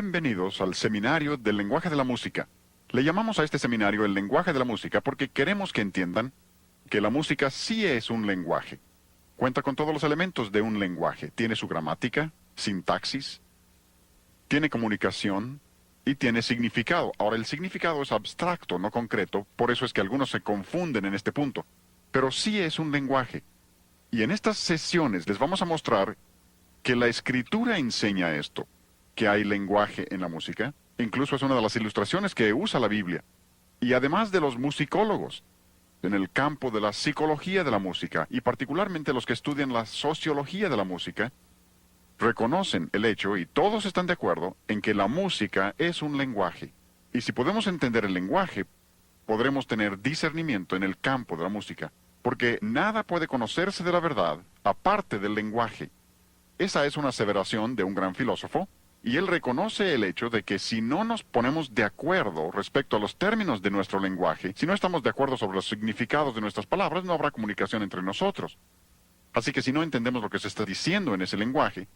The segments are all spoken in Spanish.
Bienvenidos al Seminario del Lenguaje de la Música. Le llamamos a este seminario el lenguaje de la música porque queremos que entiendan que la música sí es un lenguaje. Cuenta con todos los elementos de un lenguaje. Tiene su gramática, sintaxis, tiene comunicación y tiene significado. Ahora, el significado es abstracto, no concreto, por eso es que algunos se confunden en este punto. Pero sí es un lenguaje. Y en estas sesiones les vamos a mostrar que la escritura enseña esto, que hay lenguaje en la música. Incluso es una de las ilustraciones que usa la Biblia. Y además de los musicólogos, en el campo de la psicología de la música, y particularmente los que estudian la sociología de la música, reconocen el hecho, y todos están de acuerdo, en que la música es un lenguaje. Y si podemos entender el lenguaje, podremos tener discernimiento en el campo de la música, porque nada puede conocerse de la verdad aparte del lenguaje. Esa es una aseveración de un gran filósofo, y él reconoce el hecho de que si no nos ponemos de acuerdo respecto a los términos de nuestro lenguaje, si no estamos de acuerdo sobre los significados de nuestras palabras, no habrá comunicación entre nosotros. Así que si no entendemos lo que se está diciendo en ese lenguaje,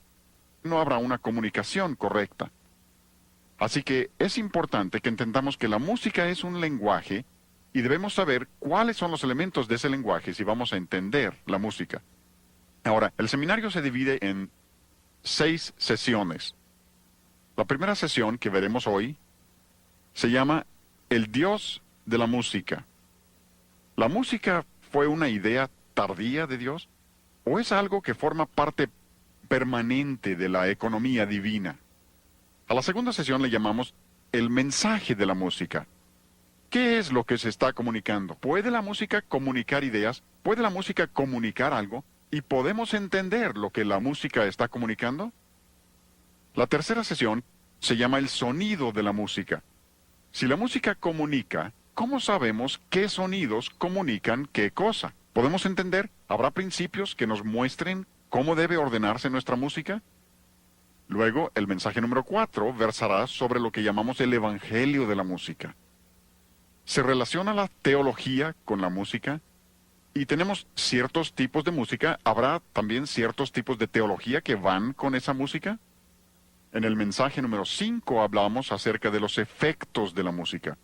no habrá una comunicación correcta. Así que es importante que entendamos que la música es un lenguaje y debemos saber cuáles son los elementos de ese lenguaje si vamos a entender la música. Ahora, el seminario se divide en 6 sesiones. La primera sesión que veremos hoy se llama El Dios de la música. ¿La música fue una idea tardía de Dios? ¿O es algo que forma parte permanente de la economía divina? A la segunda sesión le llamamos El mensaje de la música. ¿Qué es lo que se está comunicando? ¿Puede la música comunicar ideas? ¿Puede la música comunicar algo? ¿Y podemos entender lo que la música está comunicando? La tercera sesión se llama el sonido de la música. Si la música comunica, ¿cómo sabemos qué sonidos comunican qué cosa? ¿Podemos entender? ¿Habrá principios que nos muestren cómo debe ordenarse nuestra música? Luego, el mensaje número 4 versará sobre lo que llamamos el evangelio de la música. ¿Se relaciona la teología con la música? Y tenemos ciertos tipos de música. ¿Habrá también ciertos tipos de teología que van con esa música? En el mensaje número 5 hablamos acerca de los efectos de la música.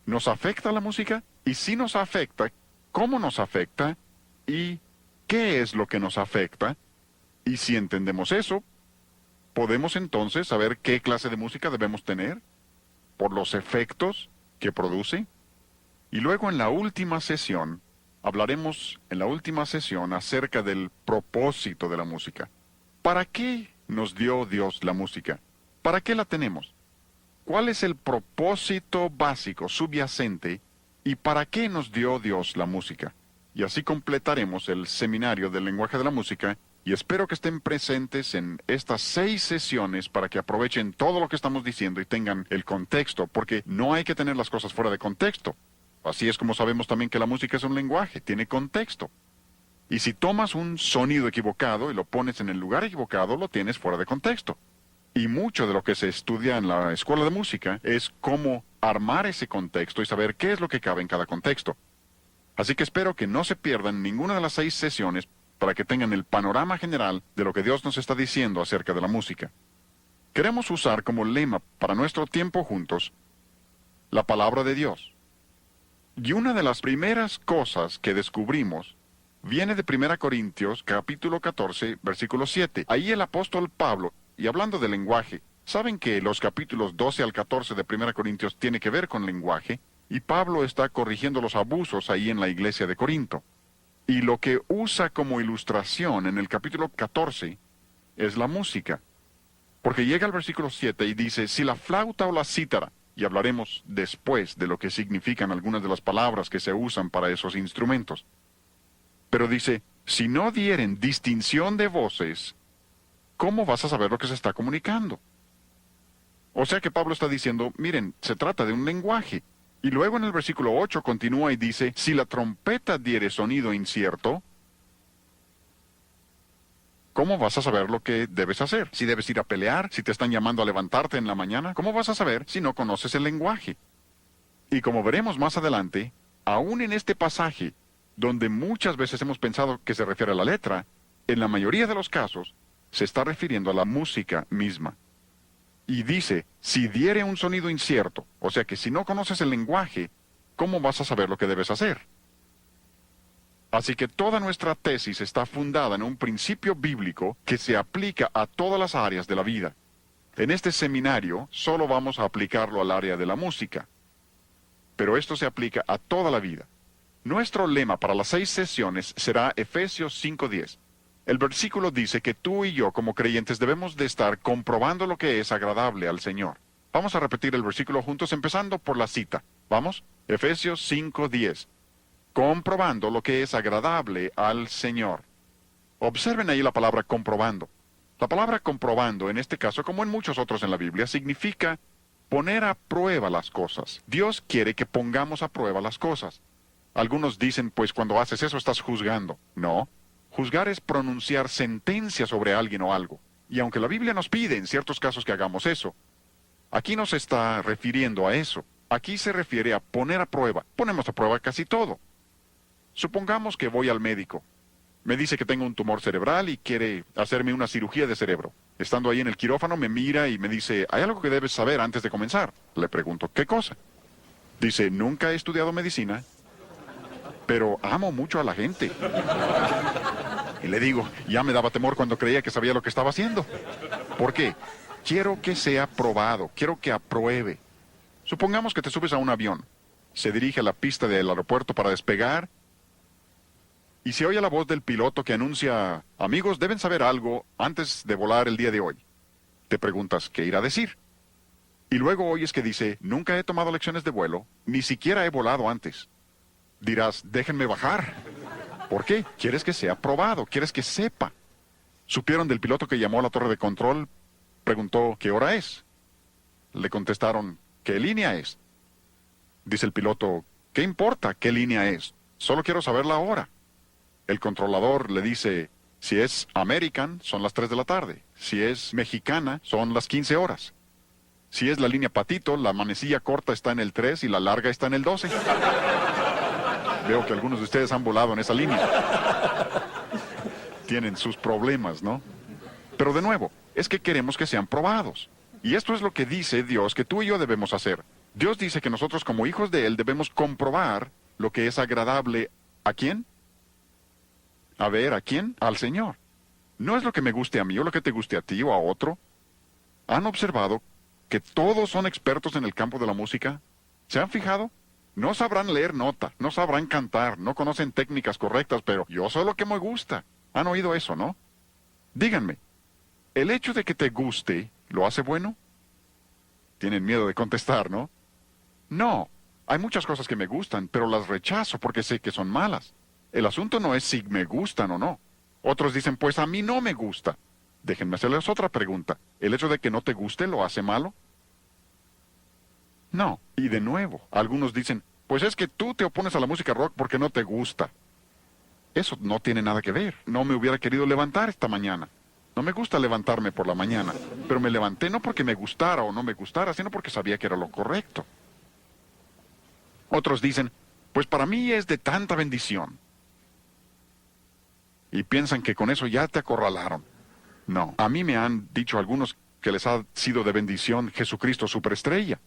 ¿Nos afecta la música? Y si nos afecta, ¿cómo nos afecta? ¿Y qué es lo que nos afecta? Y si entendemos eso, podemos entonces saber qué clase de música debemos tener por los efectos que produce. Y luego en la última sesión, hablaremos acerca del propósito de la música. ¿Para qué nos dio Dios la música? ¿Para qué la tenemos? ¿Cuál es el propósito básico, subyacente, y para qué nos dio Dios la música? Y así completaremos el seminario del lenguaje de la música, y espero que estén presentes en estas 6 sesiones para que aprovechen todo lo que estamos diciendo y tengan el contexto, porque no hay que tener las cosas fuera de contexto. Así es como sabemos también que la música es un lenguaje, tiene contexto. Y si tomas un sonido equivocado y lo pones en el lugar equivocado, lo tienes fuera de contexto. Y mucho de lo que se estudia en la escuela de música es cómo armar ese contexto y saber qué es lo que cabe en cada contexto. Así que espero que no se pierdan ninguna de las 6 sesiones para que tengan el panorama general de lo que Dios nos está diciendo acerca de la música. Queremos usar como lema para nuestro tiempo juntos la palabra de Dios. Y una de las primeras cosas que descubrimos viene de 1 Corintios, capítulo 14, versículo 7. Ahí el apóstol Pablo, y hablando de lenguaje, saben que los capítulos 12 al 14 de 1 Corintios tiene que ver con lenguaje, y Pablo está corrigiendo los abusos ahí en la iglesia de Corinto. Y lo que usa como ilustración en el capítulo 14 es la música. Porque llega al versículo 7 y dice, si la flauta o la cítara, y hablaremos después de lo que significan algunas de las palabras que se usan para esos instrumentos. Pero dice, si no dieren distinción de voces, ¿cómo vas a saber lo que se está comunicando? O sea que Pablo está diciendo, miren, se trata de un lenguaje. Y luego en el versículo 8 continúa y dice, si la trompeta diere sonido incierto, ¿cómo vas a saber lo que debes hacer? Si debes ir a pelear, si te están llamando a levantarte en la mañana, ¿cómo vas a saber si no conoces el lenguaje? Y como veremos más adelante, aún en este pasaje, donde muchas veces hemos pensado que se refiere a la letra, en la mayoría de los casos, se está refiriendo a la música misma. Y dice, si diere un sonido incierto, o sea que si no conoces el lenguaje, ¿cómo vas a saber lo que debes hacer? Así que toda nuestra tesis está fundada en un principio bíblico que se aplica a todas las áreas de la vida. En este seminario solo vamos a aplicarlo al área de la música, pero esto se aplica a toda la vida. Nuestro lema para las 6 sesiones será Efesios 5:10. El versículo dice que tú y yo como creyentes debemos de estar comprobando lo que es agradable al Señor. Vamos a repetir el versículo juntos empezando por la cita. ¿Vamos? Efesios 5:10. Comprobando lo que es agradable al Señor. Observen ahí la palabra comprobando. La palabra comprobando, en este caso, como en muchos otros en la Biblia, significa poner a prueba las cosas. Dios quiere que pongamos a prueba las cosas. Algunos dicen, pues cuando haces eso estás juzgando. No. Juzgar es pronunciar sentencia sobre alguien o algo. Y aunque la Biblia nos pide en ciertos casos que hagamos eso, aquí no se está refiriendo a eso. Aquí se refiere a poner a prueba. Ponemos a prueba casi todo. Supongamos que voy al médico. Me dice que tengo un tumor cerebral y quiere hacerme una cirugía de cerebro. Estando ahí en el quirófano me mira y me dice, hay algo que debes saber antes de comenzar. Le pregunto, ¿qué cosa? Dice, nunca he estudiado medicina, pero amo mucho a la gente. Y le digo, ya me daba temor cuando creía que sabía lo que estaba haciendo. ¿Por qué? Quiero que sea probado, quiero que apruebe. Supongamos que te subes a un avión, se dirige a la pista del aeropuerto para despegar, y se oye la voz del piloto que anuncia, amigos, deben saber algo antes de volar el día de hoy. Te preguntas, ¿qué irá a decir? Y luego oyes que dice, nunca he tomado lecciones de vuelo, ni siquiera he volado antes. Dirás, déjenme bajar. ¿Por qué? Quieres que sea probado, quieres que sepa. ¿Supieron del piloto que llamó a la torre de control? Preguntó, ¿qué hora es? Le contestaron, ¿qué línea es? Dice el piloto, ¿qué importa qué línea es? Solo quiero saber la hora. El controlador le dice, si es American, son las 3 de la tarde. Si es mexicana, son las 15 horas. Si es la línea Patito, la manecilla corta está en el 3 y la larga está en el 12. Veo que algunos de ustedes han volado en esa línea. Tienen sus problemas, ¿no? Pero de nuevo, es que queremos que sean probados. Y esto es lo que dice Dios que tú y yo debemos hacer. Dios dice que nosotros como hijos de Él debemos comprobar lo que es agradable. ¿A quién? A ver, ¿a quién? Al Señor. No es lo que me guste a mí o lo que te guste a ti o a otro. ¿Han observado que todos son expertos en el campo de la música? ¿Se han fijado? No sabrán leer nota, no sabrán cantar, no conocen técnicas correctas, pero yo sé lo que me gusta. ¿Han oído eso, no? Díganme, ¿el hecho de que te guste lo hace bueno? Tienen miedo de contestar, ¿no? No, hay muchas cosas que me gustan, pero las rechazo porque sé que son malas. El asunto no es si me gustan o no. Otros dicen, pues a mí no me gusta. Déjenme hacerles otra pregunta. ¿El hecho de que no te guste lo hace malo? No. Y de nuevo, algunos dicen, pues es que tú te opones a la música rock porque no te gusta. Eso no tiene nada que ver. No me hubiera querido levantar esta mañana. No me gusta levantarme por la mañana, pero me levanté no porque me gustara o no me gustara, sino porque sabía que era lo correcto. Otros dicen, pues para mí es de tanta bendición. Y piensan que con eso ya te acorralaron. No, a mí me han dicho algunos que les ha sido de bendición Jesucristo superestrella.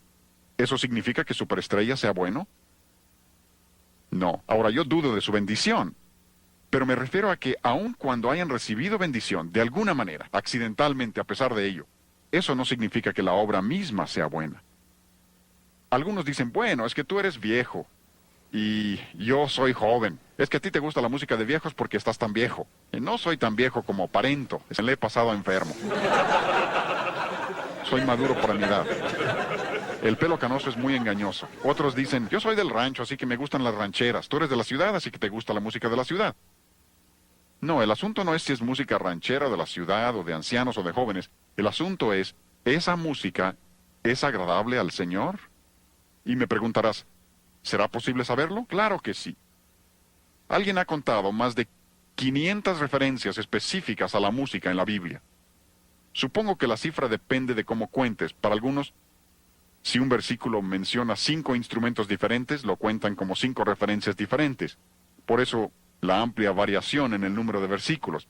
¿Eso significa que superestrella sea bueno? No. Ahora yo dudo de su bendición. Pero me refiero a que aun cuando hayan recibido bendición, de alguna manera, accidentalmente a pesar de ello, eso no significa que la obra misma sea buena. Algunos dicen, bueno, es que tú eres viejo y yo soy joven. Es que a ti te gusta la música de viejos porque estás tan viejo. Y no soy tan viejo como aparento. Se le he pasado enfermo. Soy maduro para mi edad. El pelo canoso es muy engañoso. Otros dicen, yo soy del rancho, así que me gustan las rancheras. Tú eres de la ciudad, así que te gusta la música de la ciudad. No, el asunto no es si es música ranchera de la ciudad o de ancianos o de jóvenes. El asunto es, ¿esa música es agradable al Señor? Y me preguntarás, ¿será posible saberlo? Claro que sí. Alguien ha contado más de 500 referencias específicas a la música en la Biblia. Supongo que la cifra depende de cómo cuentes. Para algunos, si un versículo menciona 5 instrumentos diferentes, lo cuentan como 5 referencias diferentes. Por eso, la amplia variación en el número de versículos.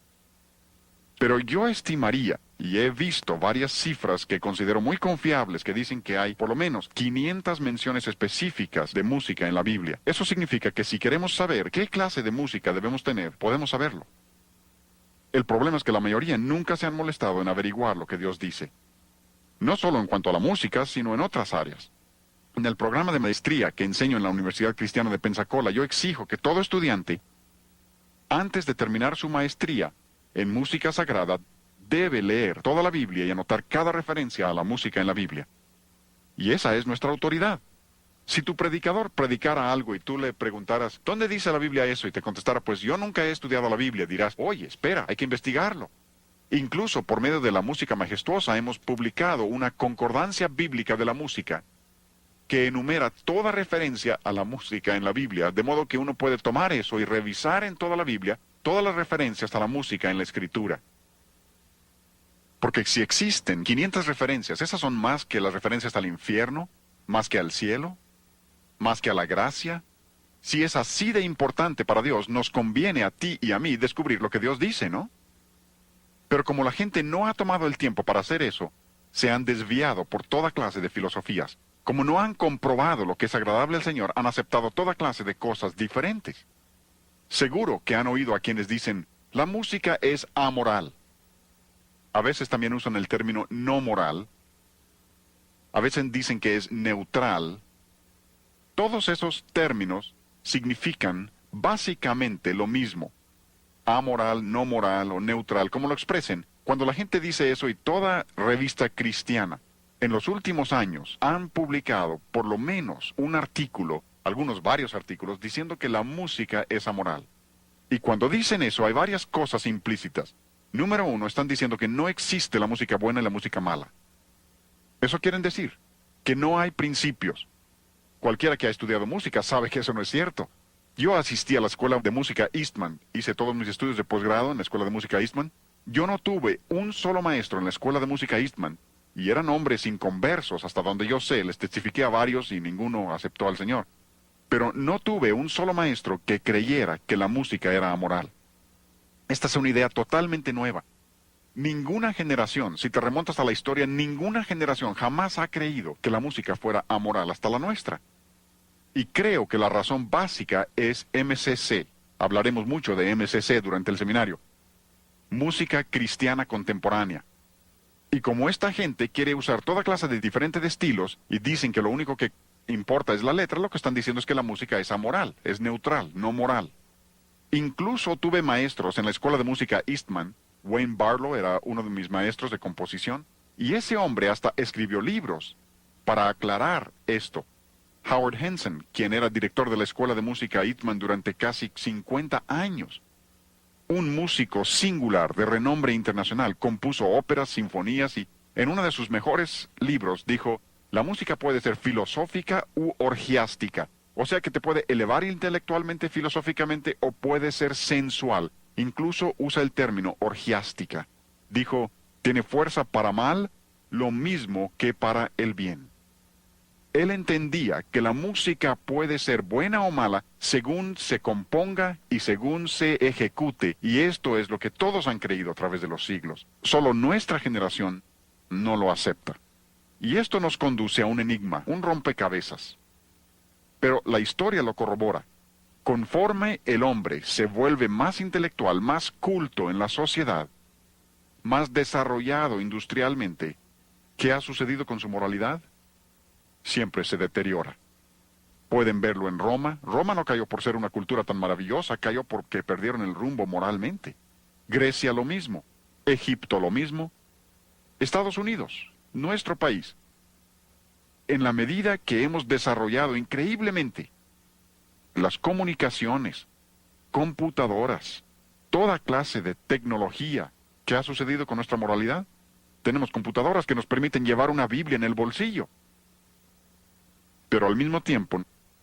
Pero yo estimaría, y he visto varias cifras que considero muy confiables que dicen que hay por lo menos 500 menciones específicas de música en la Biblia. Eso significa que si queremos saber qué clase de música debemos tener, podemos saberlo. El problema es que la mayoría nunca se han molestado en averiguar lo que Dios dice. No solo en cuanto a la música, sino en otras áreas. En el programa de maestría que enseño en la Universidad Cristiana de Pensacola, yo exijo que todo estudiante, antes de terminar su maestría en música sagrada, debe leer toda la Biblia y anotar cada referencia a la música en la Biblia. Y esa es nuestra autoridad. Si tu predicador predicara algo y tú le preguntaras, ¿dónde dice la Biblia eso? Y te contestara, pues yo nunca he estudiado la Biblia, dirás, oye, espera, hay que investigarlo. Incluso por medio de la música majestuosa hemos publicado una concordancia bíblica de la música que enumera toda referencia a la música en la Biblia, de modo que uno puede tomar eso y revisar en toda la Biblia todas las referencias a la música en la Escritura. Porque si existen 500 referencias, esas son más que las referencias al infierno, más que al cielo, más que a la gracia. Si es así de importante para Dios, nos conviene a ti y a mí descubrir lo que Dios dice, ¿no? Pero como la gente no ha tomado el tiempo para hacer eso, se han desviado por toda clase de filosofías. Como no han comprobado lo que es agradable al Señor, han aceptado toda clase de cosas diferentes. Seguro que han oído a quienes dicen, la música es amoral. A veces también usan el término no moral. A veces dicen que es neutral. Todos esos términos significan básicamente lo mismo. Amoral, no moral o neutral, como lo expresen. Cuando la gente dice eso y toda revista cristiana en los últimos años han publicado por lo menos un artículo, algunos varios artículos, diciendo que la música es amoral. Y cuando dicen eso hay varias cosas implícitas. Número uno, están diciendo que no existe la música buena y la música mala. Eso quieren decir que no hay principios. Cualquiera que ha estudiado música sabe que eso no es cierto. Yo asistí a la escuela de música Eastman, hice todos mis estudios de posgrado en la escuela de música Eastman. Yo no tuve un solo maestro en la escuela de música Eastman, y eran hombres inconversos, hasta donde yo sé, les testifiqué a varios y ninguno aceptó al Señor. Pero no tuve un solo maestro que creyera que la música era amoral. Esta es una idea totalmente nueva. Ninguna generación, si te remontas a la historia, ninguna generación jamás ha creído que la música fuera amoral hasta la nuestra. Y creo que la razón básica es MCC. Hablaremos mucho de MCC durante el seminario. Música cristiana contemporánea. Y como esta gente quiere usar toda clase de diferentes estilos y dicen que lo único que importa es la letra, lo que están diciendo es que la música es amoral, es neutral, no moral. Incluso tuve maestros en la escuela de música Eastman. Wayne Barlow era uno de mis maestros de composición, y ese hombre hasta escribió libros para aclarar esto. Howard Henson, quien era director de la escuela de música Eastman durante casi 50 años, un músico singular de renombre internacional, compuso óperas, sinfonías y en uno de sus mejores libros dijo, la música puede ser filosófica u orgiástica, o sea que te puede elevar intelectualmente, filosóficamente, o puede ser sensual. Incluso usa el término orgiástica. Dijo, tiene fuerza para mal, lo mismo que para el bien. Él entendía que la música puede ser buena o mala según se componga y según se ejecute, y esto es lo que todos han creído a través de los siglos. Solo nuestra generación no lo acepta. Y esto nos conduce a un enigma, un rompecabezas. Pero la historia lo corrobora. Conforme el hombre se vuelve más intelectual, más culto en la sociedad, más desarrollado industrialmente, ¿qué ha sucedido con su moralidad? Siempre se deteriora. Pueden verlo en Roma. Roma no cayó por ser una cultura tan maravillosa, cayó porque perdieron el rumbo moralmente. Grecia lo mismo. Egipto lo mismo. Estados Unidos, nuestro país. En la medida que hemos desarrollado increíblemente las comunicaciones, computadoras, toda clase de tecnología, ¿qué ha sucedido con nuestra moralidad? Tenemos computadoras que nos permiten llevar una Biblia en el bolsillo. Pero al mismo tiempo,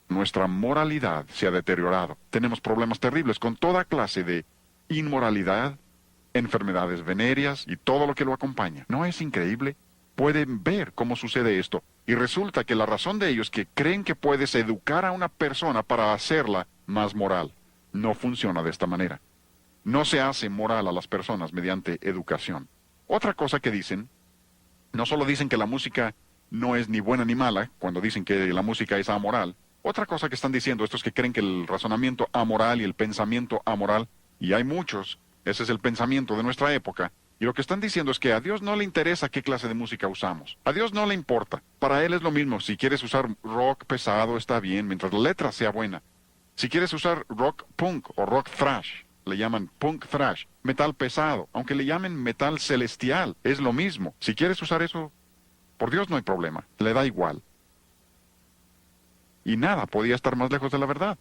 nuestra moralidad se ha deteriorado. Tenemos problemas terribles con toda clase de inmoralidad, enfermedades venéreas y todo lo que lo acompaña. ¿No es increíble? Pueden ver cómo sucede esto. Y resulta que la razón de ello es que creen que puedes educar a una persona para hacerla más moral. No funciona de esta manera. No se hace moral a las personas mediante educación. Otra cosa que dicen, no solo dicen que la música no es ni buena ni mala, cuando dicen que la música es amoral. Otra cosa que están diciendo estos que creen que el razonamiento amoral y el pensamiento amoral, y hay muchos, ese es el pensamiento de nuestra época, y lo que están diciendo es que a Dios no le interesa qué clase de música usamos. A Dios no le importa. Para Él es lo mismo. Si quieres usar rock pesado, está bien, mientras la letra sea buena. Si quieres usar rock punk o rock thrash, le llaman punk thrash, metal pesado, aunque le llamen metal celestial, es lo mismo. Si quieres usar eso, por Dios no hay problema, le da igual. Y nada podía estar más lejos de la verdad.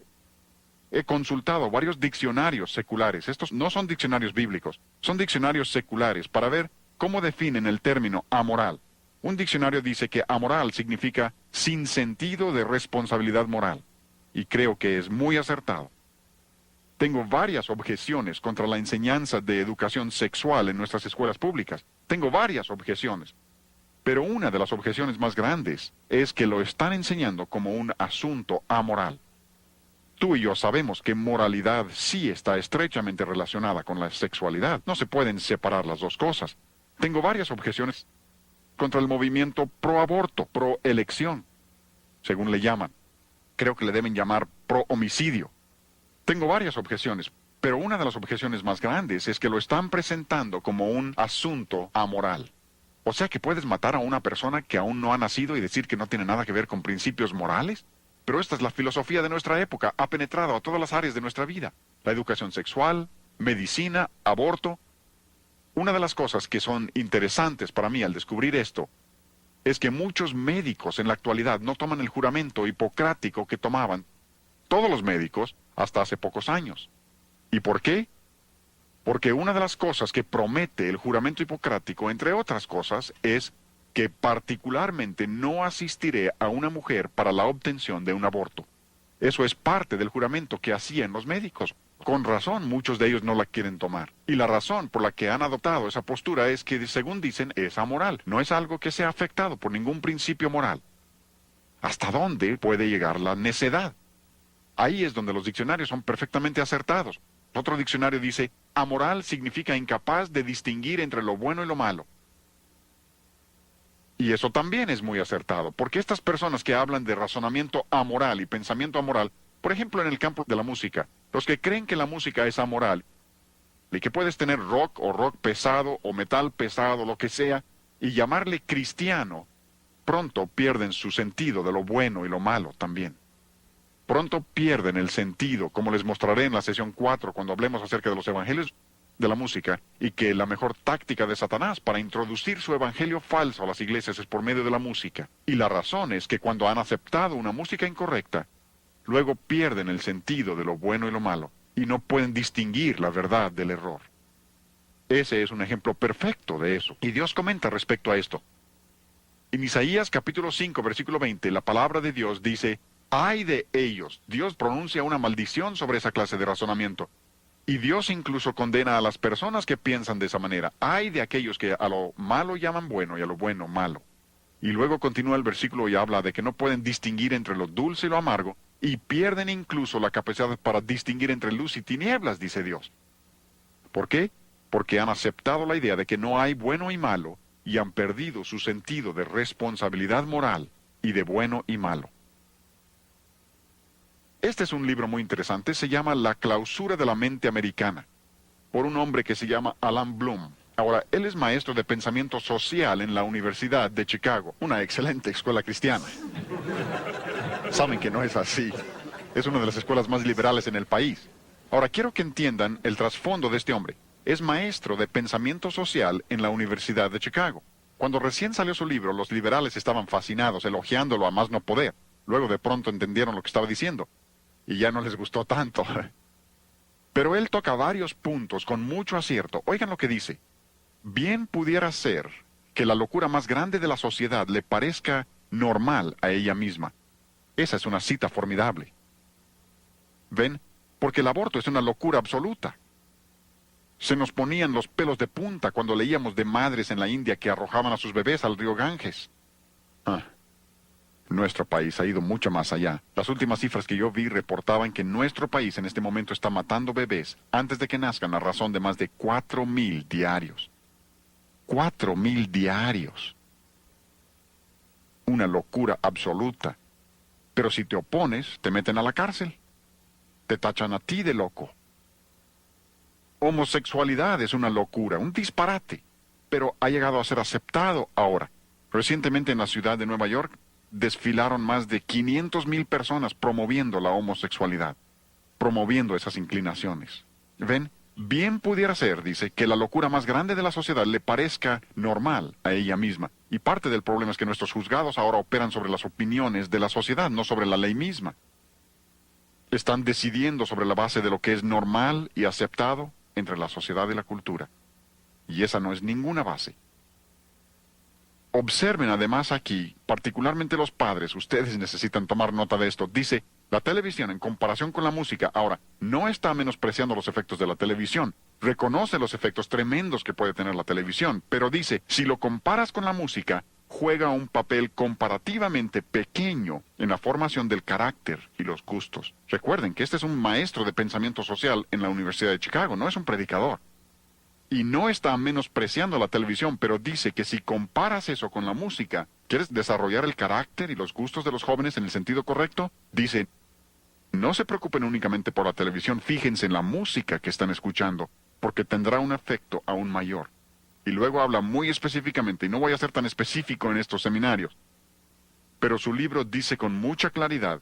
He consultado varios diccionarios seculares. Estos no son diccionarios bíblicos, son diccionarios seculares para ver cómo definen el término amoral. Un diccionario dice que amoral significa sin sentido de responsabilidad moral. Y creo que es muy acertado. Tengo varias objeciones contra la enseñanza de educación sexual en nuestras escuelas públicas. Tengo varias objeciones. Pero una de las objeciones más grandes es que lo están enseñando como un asunto amoral. Tú y yo sabemos que moralidad sí está estrechamente relacionada con la sexualidad. No se pueden separar las dos cosas. Tengo varias objeciones contra el movimiento pro-aborto, pro-elección, según le llaman. Creo que le deben llamar pro-homicidio. Tengo varias objeciones, pero una de las objeciones más grandes es que lo están presentando como un asunto amoral. O sea que puedes matar a una persona que aún no ha nacido y decir que no tiene nada que ver con principios morales. Pero esta es la filosofía de nuestra época, ha penetrado a todas las áreas de nuestra vida. La educación sexual, medicina, aborto. Una de las cosas que son interesantes para mí al descubrir esto es que muchos médicos en la actualidad no toman el juramento hipocrático que tomaban todos los médicos hasta hace pocos años. ¿Y por qué? Porque una de las cosas que promete el juramento hipocrático, entre otras cosas, es que particularmente no asistiré a una mujer para la obtención de un aborto. Eso es parte del juramento que hacían los médicos. Con razón, muchos de ellos no la quieren tomar. Y la razón por la que han adoptado esa postura es que, según dicen, es amoral. No es algo que sea afectado por ningún principio moral. ¿Hasta dónde puede llegar la necedad? Ahí es donde los diccionarios son perfectamente acertados. Otro diccionario dice, amoral significa incapaz de distinguir entre lo bueno y lo malo. Y eso también es muy acertado, porque estas personas que hablan de razonamiento amoral y pensamiento amoral, por ejemplo en el campo de la música, los que creen que la música es amoral, y que puedes tener rock o rock pesado o metal pesado, lo que sea, y llamarle cristiano, pronto pierden su sentido de lo bueno y lo malo también. Pronto pierden el sentido, como les mostraré en la sesión 4 cuando hablemos acerca de los evangelios de la música, y que la mejor táctica de Satanás para introducir su evangelio falso a las iglesias es por medio de la música. Y la razón es que cuando han aceptado una música incorrecta, luego pierden el sentido de lo bueno y lo malo, y no pueden distinguir la verdad del error. Ese es un ejemplo perfecto de eso. Y Dios comenta respecto a esto. En Isaías capítulo 5, versículo 20, la palabra de Dios dice, ¡ay de ellos! Dios pronuncia una maldición sobre esa clase de razonamiento. Y Dios incluso condena a las personas que piensan de esa manera. ¡Ay de aquellos que a lo malo llaman bueno y a lo bueno malo! Y luego continúa el versículo y habla de que no pueden distinguir entre lo dulce y lo amargo, y pierden incluso la capacidad para distinguir entre luz y tinieblas, dice Dios. ¿Por qué? Porque han aceptado la idea de que no hay bueno y malo, y han perdido su sentido de responsabilidad moral y de bueno y malo. Este es un libro muy interesante, se llama La clausura de la mente americana, por un hombre que se llama Alan Bloom. Ahora, él es maestro de pensamiento social en la Universidad de Chicago, una excelente escuela cristiana. Saben que no es así. Es una de las escuelas más liberales en el país. Ahora, quiero que entiendan el trasfondo de este hombre. Es maestro de pensamiento social en la Universidad de Chicago. Cuando recién salió su libro, los liberales estaban fascinados, elogiándolo a más no poder. Luego de pronto entendieron lo que estaba diciendo. Y ya no les gustó tanto. Pero él toca varios puntos con mucho acierto. Oigan lo que dice. Bien pudiera ser que la locura más grande de la sociedad le parezca normal a ella misma. Esa es una cita formidable. ¿Ven? Porque el aborto es una locura absoluta. Se nos ponían los pelos de punta cuando leíamos de madres en la India que arrojaban a sus bebés al río Ganges. Nuestro país ha ido mucho más allá. Las últimas cifras que yo vi reportaban que nuestro país en este momento está matando bebés antes de que nazcan a razón de más de 4,000 diarios. 4,000 diarios. Una locura absoluta. Pero si te opones, te meten a la cárcel. Te tachan a ti de loco. Homosexualidad es una locura, un disparate, pero ha llegado a ser aceptado ahora. Recientemente en la ciudad de Nueva York desfilaron más de 500,000 personas promoviendo la homosexualidad, promoviendo esas inclinaciones. ¿Ven? Bien pudiera ser, dice, que la locura más grande de la sociedad le parezca normal a ella misma. Y parte del problema es que nuestros juzgados ahora operan sobre las opiniones de la sociedad, no sobre la ley misma. Están decidiendo sobre la base de lo que es normal y aceptado entre la sociedad y la cultura. Y esa no es ninguna base. Observen además aquí, particularmente los padres, ustedes necesitan tomar nota de esto. Dice, la televisión en comparación con la música, ahora, no está menospreciando los efectos de la televisión. Reconoce los efectos tremendos que puede tener la televisión, pero dice, si lo comparas con la música, juega un papel comparativamente pequeño en la formación del carácter y los gustos. Recuerden que este es un maestro de pensamiento social en la Universidad de Chicago, no es un predicador. Y no está menospreciando la televisión, pero dice que si comparas eso con la música, ¿quieres desarrollar el carácter y los gustos de los jóvenes en el sentido correcto? Dice, no se preocupen únicamente por la televisión, fíjense en la música que están escuchando, porque tendrá un efecto aún mayor. Y luego habla muy específicamente, y no voy a ser tan específico en estos seminarios, pero su libro dice con mucha claridad,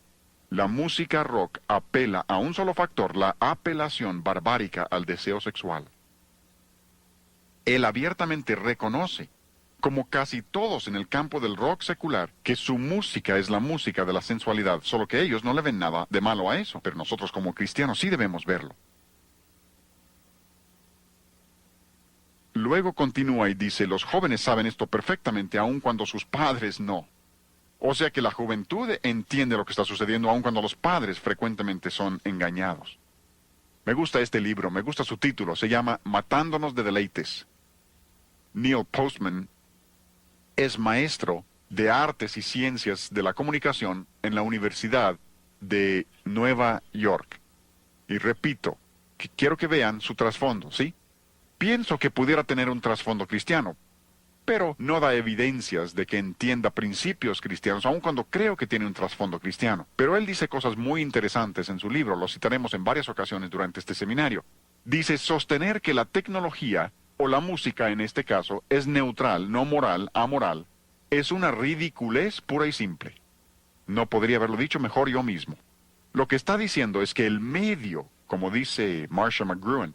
la música rock apela a un solo factor, la apelación barbárica al deseo sexual. Él abiertamente reconoce, como casi todos en el campo del rock secular, que su música es la música de la sensualidad, solo que ellos no le ven nada de malo a eso, pero nosotros como cristianos sí debemos verlo. Luego continúa y dice, los jóvenes saben esto perfectamente, aun cuando sus padres no. O sea que la juventud entiende lo que está sucediendo, aun cuando los padres frecuentemente son engañados. Me gusta este libro, me gusta su título, se llama Matándonos de deleites. Neil Postman es maestro de artes y ciencias de la comunicación en la Universidad de Nueva York. Y repito, que quiero que vean su trasfondo, ¿sí? Pienso que pudiera tener un trasfondo cristiano, pero no da evidencias de que entienda principios cristianos, aun cuando creo que tiene un trasfondo cristiano. Pero él dice cosas muy interesantes en su libro, lo citaremos en varias ocasiones durante este seminario. Dice, sostener que la tecnología, o la música en este caso, es neutral, no moral, amoral, es una ridiculez pura y simple. No podría haberlo dicho mejor yo mismo. Lo que está diciendo es que el medio, como dice Marcia McLuhan,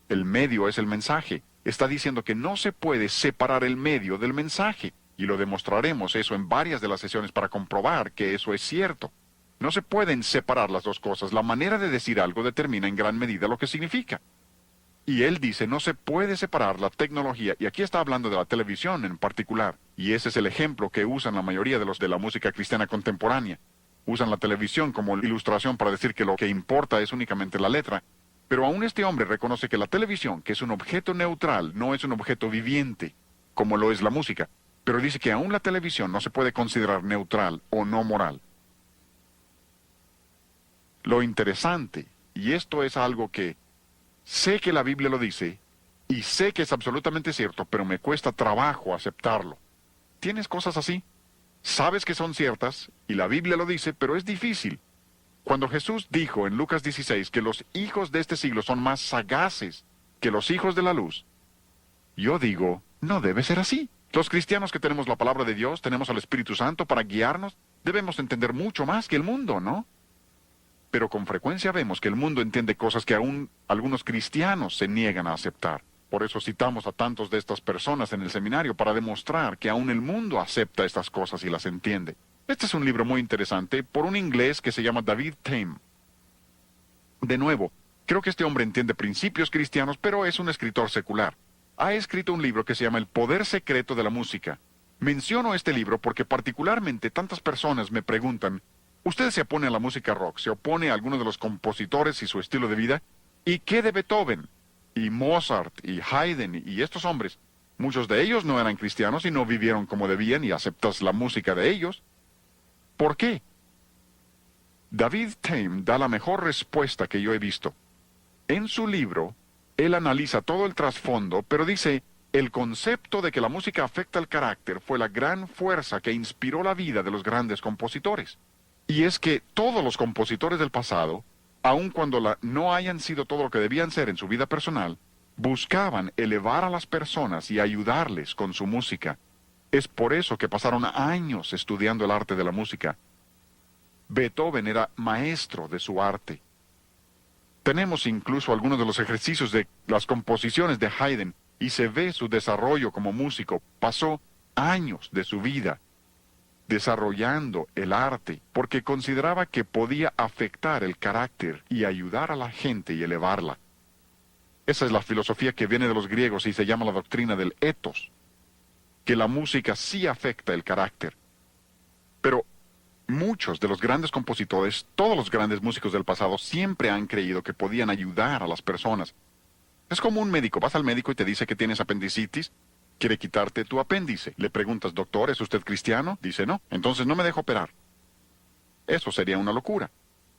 el medio es el mensaje. Está diciendo que no se puede separar el medio del mensaje. Y lo demostraremos eso en varias de las sesiones para comprobar que eso es cierto. No se pueden separar las dos cosas. La manera de decir algo determina en gran medida lo que significa. Y él dice, no se puede separar la tecnología, y aquí está hablando de la televisión en particular, y ese es el ejemplo que usan la mayoría de los de la música cristiana contemporánea. Usan la televisión como ilustración para decir que lo que importa es únicamente la letra. Pero aún este hombre reconoce que la televisión, que es un objeto neutral, no es un objeto viviente, como lo es la música. Pero dice que aún la televisión no se puede considerar neutral o no moral. Lo interesante, y esto es algo que sé que la Biblia lo dice, y sé que es absolutamente cierto, pero me cuesta trabajo aceptarlo. ¿Tienes cosas así? Sabes que son ciertas, y la Biblia lo dice, pero es difícil. Cuando Jesús dijo en Lucas 16 que los hijos de este siglo son más sagaces que los hijos de la luz, yo digo, no debe ser así. Los cristianos que tenemos la palabra de Dios, tenemos al Espíritu Santo para guiarnos, debemos entender mucho más que el mundo, ¿no? Pero con frecuencia vemos que el mundo entiende cosas que aún algunos cristianos se niegan a aceptar. Por eso citamos a tantos de estas personas en el seminario para demostrar que aún el mundo acepta estas cosas y las entiende. Este es un libro muy interesante por un inglés que se llama David Tame. De nuevo, creo que este hombre entiende principios cristianos, pero es un escritor secular. Ha escrito un libro que se llama El poder secreto de la música. Menciono este libro porque particularmente tantas personas me preguntan, ¿usted se opone a la música rock? ¿Se opone a alguno de los compositores y su estilo de vida? ¿Y qué de Beethoven? Y Mozart, y Haydn, y estos hombres. Muchos de ellos no eran cristianos y no vivieron como debían y aceptas la música de ellos. ¿Por qué? David Tame da la mejor respuesta que yo he visto. En su libro, él analiza todo el trasfondo, pero dice, el concepto de que la música afecta el carácter fue la gran fuerza que inspiró la vida de los grandes compositores. Y es que todos los compositores del pasado, aun cuando no hayan sido todo lo que debían ser en su vida personal, buscaban elevar a las personas y ayudarles con su música. Es por eso que pasaron años estudiando el arte de la música. Beethoven era maestro de su arte. Tenemos incluso algunos de los ejercicios de las composiciones de Haydn y se ve su desarrollo como músico. Pasó años de su vida desarrollando el arte porque consideraba que podía afectar el carácter y ayudar a la gente y elevarla. Esa es la filosofía que viene de los griegos y se llama la doctrina del ethos, que la música sí afecta el carácter. Pero muchos de los grandes compositores, todos los grandes músicos del pasado, siempre han creído que podían ayudar a las personas. Es como un médico, vas al médico y te dice que tienes apendicitis, quiere quitarte tu apéndice. Le preguntas, doctor, ¿es usted cristiano? Dice, no, entonces no me dejo operar. Eso sería una locura.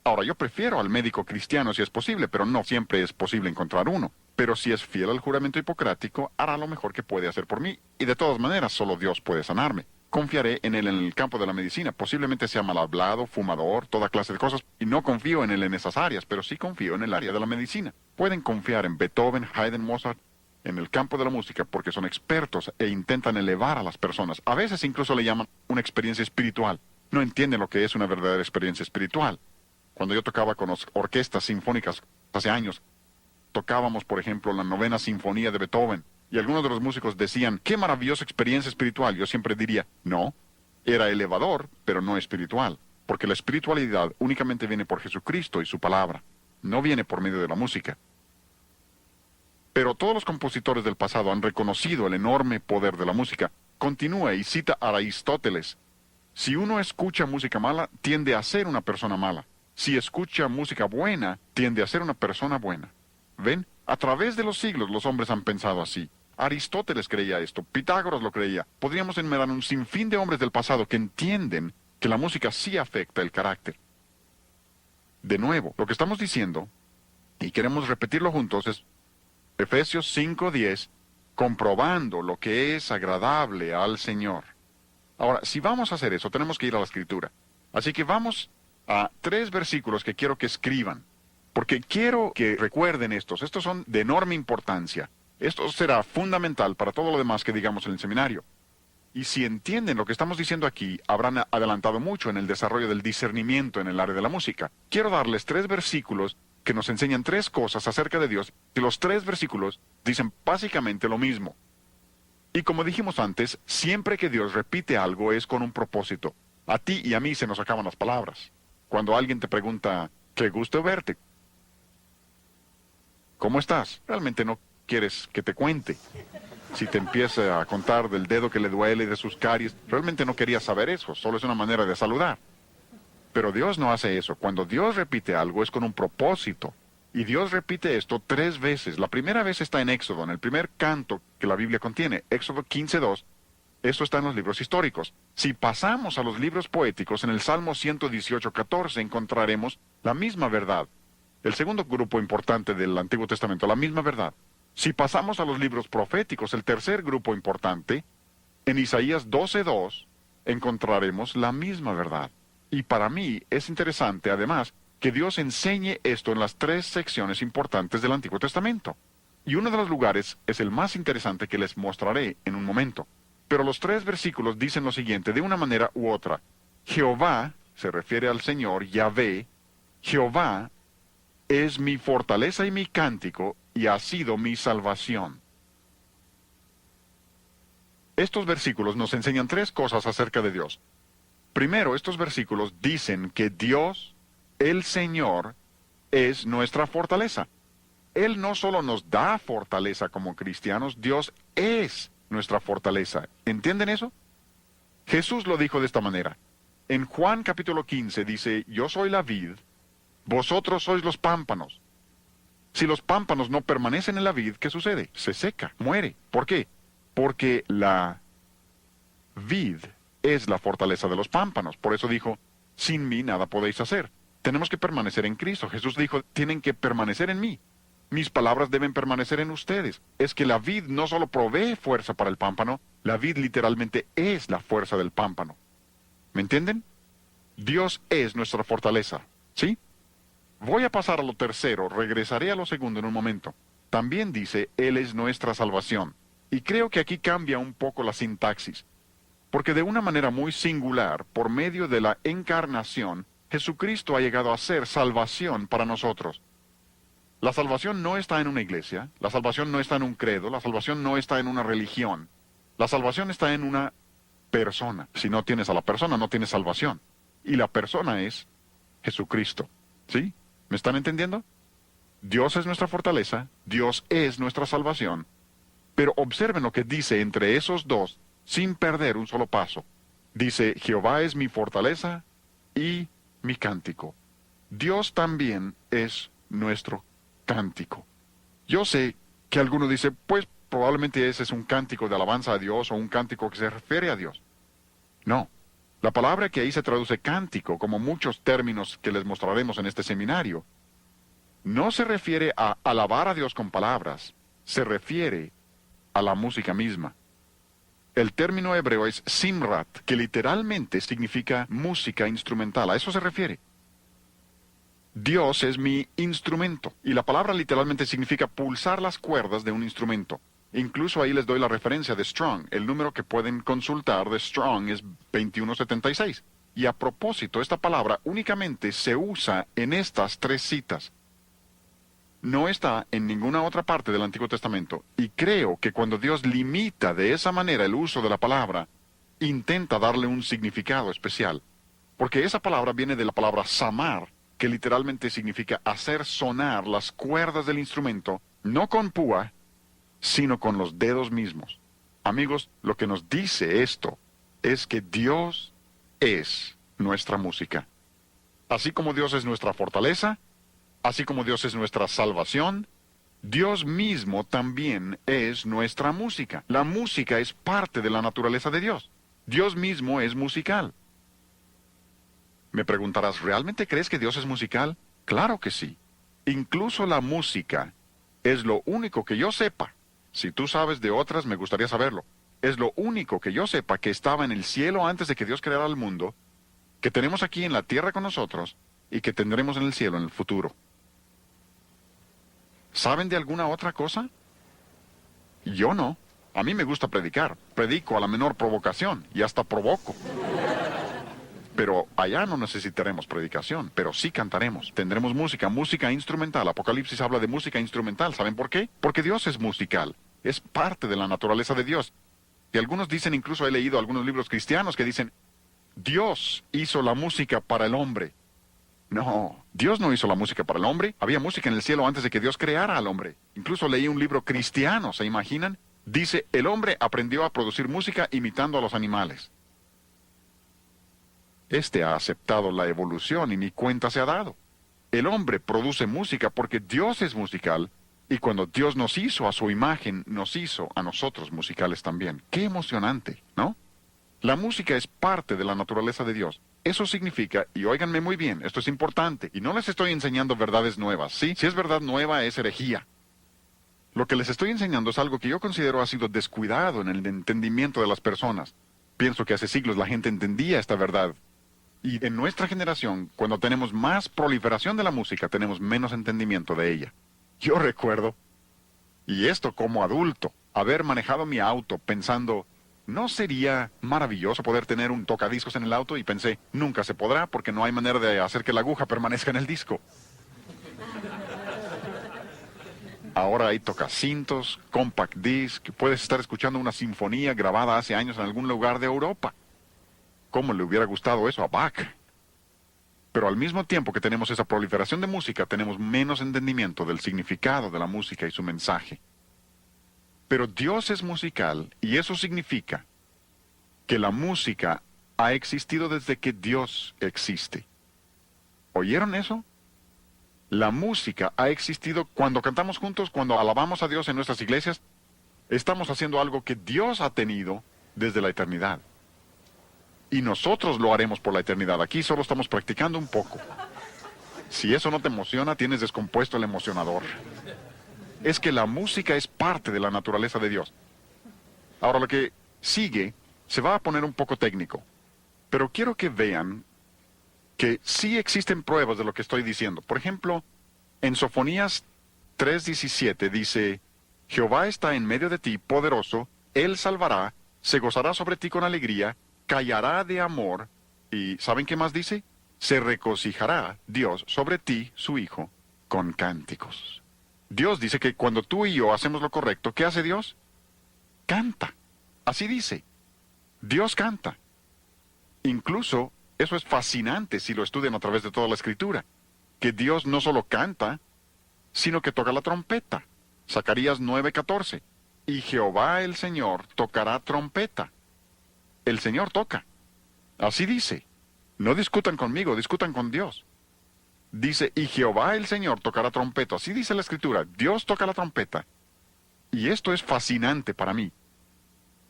Ahora, yo prefiero al médico cristiano si es posible, pero no siempre es posible encontrar uno. Pero si es fiel al juramento hipocrático, hará lo mejor que puede hacer por mí. Y de todas maneras, solo Dios puede sanarme. Confiaré en él en el campo de la medicina. Posiblemente sea mal hablado, fumador, toda clase de cosas. Y no confío en él en esas áreas, pero sí confío en el área de la medicina. Pueden confiar en Beethoven, Haydn, Mozart, en el campo de la música porque son expertos e intentan elevar a las personas. A veces incluso le llaman una experiencia espiritual. No entienden lo que es una verdadera experiencia espiritual. Cuando yo tocaba con orquestas sinfónicas hace años, tocábamos, por ejemplo, la 9ª Sinfonía de Beethoven, y algunos de los músicos decían, ¡qué maravillosa experiencia espiritual! Yo siempre diría, no, era elevador, pero no espiritual, porque la espiritualidad únicamente viene por Jesucristo y su palabra, no viene por medio de la música. Pero todos los compositores del pasado han reconocido el enorme poder de la música. Continúa y cita a Aristóteles. Si uno escucha música mala, tiende a ser una persona mala. Si escucha música buena, tiende a ser una persona buena. ¿Ven? A través de los siglos los hombres han pensado así. Aristóteles creía esto, Pitágoras lo creía. Podríamos enumerar un sinfín de hombres del pasado que entienden que la música sí afecta el carácter. De nuevo, lo que estamos diciendo, y queremos repetirlo juntos, es Efesios 5:10, comprobando lo que es agradable al Señor. Ahora, si vamos a hacer eso, tenemos que ir a la Escritura. Así que vamos a 3 versículos que quiero que escriban, porque quiero que recuerden estos. Estos son de enorme importancia. Esto será fundamental para todo lo demás que digamos en el seminario. Y si entienden lo que estamos diciendo aquí, habrán adelantado mucho en el desarrollo del discernimiento en el área de la música. Quiero darles 3 versículos que nos enseñan 3 cosas acerca de Dios, y los 3 versículos dicen básicamente lo mismo. Y como dijimos antes, siempre que Dios repite algo es con un propósito. A ti y a mí se nos acaban las palabras. Cuando alguien te pregunta, qué gusto verte, ¿cómo estás? Realmente no quieres que te cuente. Si te empieza a contar del dedo que le duele y de sus caries, realmente no quería saber eso, solo es una manera de saludar. Pero Dios no hace eso. Cuando Dios repite algo es con un propósito. Y Dios repite esto 3 veces. La primera vez está en Éxodo, en el primer canto que la Biblia contiene, Éxodo 15:2. Eso está en los libros históricos. Si pasamos a los libros poéticos, en el Salmo 118:14 encontraremos la misma verdad. El segundo grupo importante del Antiguo Testamento, la misma verdad. Si pasamos a los libros proféticos, el tercer grupo importante, en Isaías 12:2, encontraremos la misma verdad. Y para mí es interesante, además, que Dios enseñe esto en las 3 secciones importantes del Antiguo Testamento. Y uno de los lugares es el más interesante que les mostraré en un momento. Pero los 3 versículos dicen lo siguiente, de una manera u otra. Jehová, se refiere al Señor, Yahvé, Jehová es mi fortaleza y mi cántico, y ha sido mi salvación. Estos versículos nos enseñan 3 cosas acerca de Dios. Primero, estos versículos dicen que Dios, el Señor, es nuestra fortaleza. Él no solo nos da fortaleza como cristianos, Dios es nuestra fortaleza. ¿Entienden eso? Jesús lo dijo de esta manera. En Juan capítulo 15 dice, yo soy la vid, vosotros sois los pámpanos. Si los pámpanos no permanecen en la vid, ¿qué sucede? Se seca, muere. ¿Por qué? Porque la vid es la fortaleza de los pámpanos. Por eso dijo, sin mí nada podéis hacer. Tenemos que permanecer en Cristo. Jesús dijo, tienen que permanecer en mí. Mis palabras deben permanecer en ustedes. Es que la vid no solo provee fuerza para el pámpano, la vid literalmente es la fuerza del pámpano. ¿Me entienden? Dios es nuestra fortaleza, ¿sí? Voy a pasar a lo tercero, regresaré a lo segundo en un momento. También dice, Él es nuestra salvación. Y creo que aquí cambia un poco la sintaxis. Porque de una manera muy singular, por medio de la encarnación, Jesucristo ha llegado a ser salvación para nosotros. La salvación no está en una iglesia, la salvación no está en un credo, la salvación no está en una religión. La salvación está en una persona. Si no tienes a la persona, no tienes salvación. Y la persona es Jesucristo. ¿Sí? ¿Me están entendiendo? Dios es nuestra fortaleza, Dios es nuestra salvación. Pero observen lo que dice entre esos dos, sin perder un solo paso. Dice, Jehová es mi fortaleza y mi cántico. Dios también es nuestro cántico. Yo sé que alguno dice, pues probablemente ese es un cántico de alabanza a Dios o un cántico que se refiere a Dios. No. La palabra que ahí se traduce cántico, como muchos términos que les mostraremos en este seminario, no se refiere a alabar a Dios con palabras, se refiere a la música misma. El término hebreo es simrat, que literalmente significa música instrumental. A eso se refiere. Dios es mi instrumento, y la palabra literalmente significa pulsar las cuerdas de un instrumento. Incluso ahí les doy la referencia de Strong. El número que pueden consultar de Strong es 2176. Y a propósito, esta palabra únicamente se usa en estas tres citas. No está en ninguna otra parte del Antiguo Testamento. Y creo que cuando Dios limita de esa manera el uso de la palabra, intenta darle un significado especial. Porque esa palabra viene de la palabra samar, que literalmente significa hacer sonar las cuerdas del instrumento, no con púa, sino con los dedos mismos. Amigos, lo que nos dice esto es que Dios es nuestra música. Así como Dios es nuestra fortaleza, así como Dios es nuestra salvación, Dios mismo también es nuestra música. La música es parte de la naturaleza de Dios. Dios mismo es musical. Me preguntarás, ¿realmente crees que Dios es musical? Claro que sí. Incluso la música es lo único que yo sepa. Si tú sabes de otras, me gustaría saberlo. Es lo único que yo sepa que estaba en el cielo antes de que Dios creara el mundo, que tenemos aquí en la tierra con nosotros y que tendremos en el cielo en el futuro. ¿Saben de alguna otra cosa? Yo no. A mí me gusta predicar. Predico a la menor provocación y hasta provoco. Pero allá no necesitaremos predicación, pero sí cantaremos. Tendremos música, música instrumental. Apocalipsis habla de música instrumental. ¿Saben por qué? Porque Dios es musical. Es parte de la naturaleza de Dios. Y algunos dicen, incluso he leído algunos libros cristianos que dicen, Dios hizo la música para el hombre. No, Dios no hizo la música para el hombre. Había música en el cielo antes de que Dios creara al hombre. Incluso leí un libro cristiano, ¿se imaginan? Dice, el hombre aprendió a producir música imitando a los animales. Este ha aceptado la evolución y ni cuenta se ha dado. El hombre produce música porque Dios es musical, y cuando Dios nos hizo a su imagen, nos hizo a nosotros musicales también. ¡Qué emocionante!, ¿no? La música es parte de la naturaleza de Dios. Eso significa, y óiganme muy bien, esto es importante, y no les estoy enseñando verdades nuevas, ¿sí? Si es verdad nueva, es herejía. Lo que les estoy enseñando es algo que yo considero ha sido descuidado en el entendimiento de las personas. Pienso que hace siglos la gente entendía esta verdad. Y en nuestra generación, cuando tenemos más proliferación de la música, tenemos menos entendimiento de ella. Yo recuerdo, y esto como adulto, haber manejado mi auto pensando, ¿no sería maravilloso poder tener un tocadiscos en el auto? Y pensé, nunca se podrá porque no hay manera de hacer que la aguja permanezca en el disco. Ahora hay tocacintos, compact disc, puedes estar escuchando una sinfonía grabada hace años en algún lugar de Europa. ¿Cómo le hubiera gustado eso a Bach? Pero al mismo tiempo que tenemos esa proliferación de música, tenemos menos entendimiento del significado de la música y su mensaje. Pero Dios es musical, y eso significa que la música ha existido desde que Dios existe. ¿Oyeron eso? La música ha existido cuando cantamos juntos, cuando alabamos a Dios en nuestras iglesias. Estamos haciendo algo que Dios ha tenido desde la eternidad. Y nosotros lo haremos por la eternidad. Aquí solo estamos practicando un poco. Si eso no te emociona, tienes descompuesto el emocionador. Es que la música es parte de la naturaleza de Dios. Ahora lo que sigue se va a poner un poco técnico, pero quiero que vean que sí existen pruebas de lo que estoy diciendo. Por ejemplo, en Sofonías 3:17 dice, Jehová está en medio de ti, poderoso, Él salvará, se gozará sobre ti con alegría, callará de amor, y ¿saben qué más dice? Se regocijará Dios sobre ti, su Hijo, con cánticos. Dios dice que cuando tú y yo hacemos lo correcto, ¿qué hace Dios? Canta. Así dice. Dios canta. Incluso, eso es fascinante si lo estudian a través de toda la Escritura, que Dios no solo canta, sino que toca la trompeta. Zacarías 9:14. Y Jehová el Señor tocará trompeta. El Señor toca. Así dice. No discutan conmigo, discutan con Dios. Dice, y Jehová el Señor tocará trompeta. Así dice la Escritura. Dios toca la trompeta. Y esto es fascinante para mí.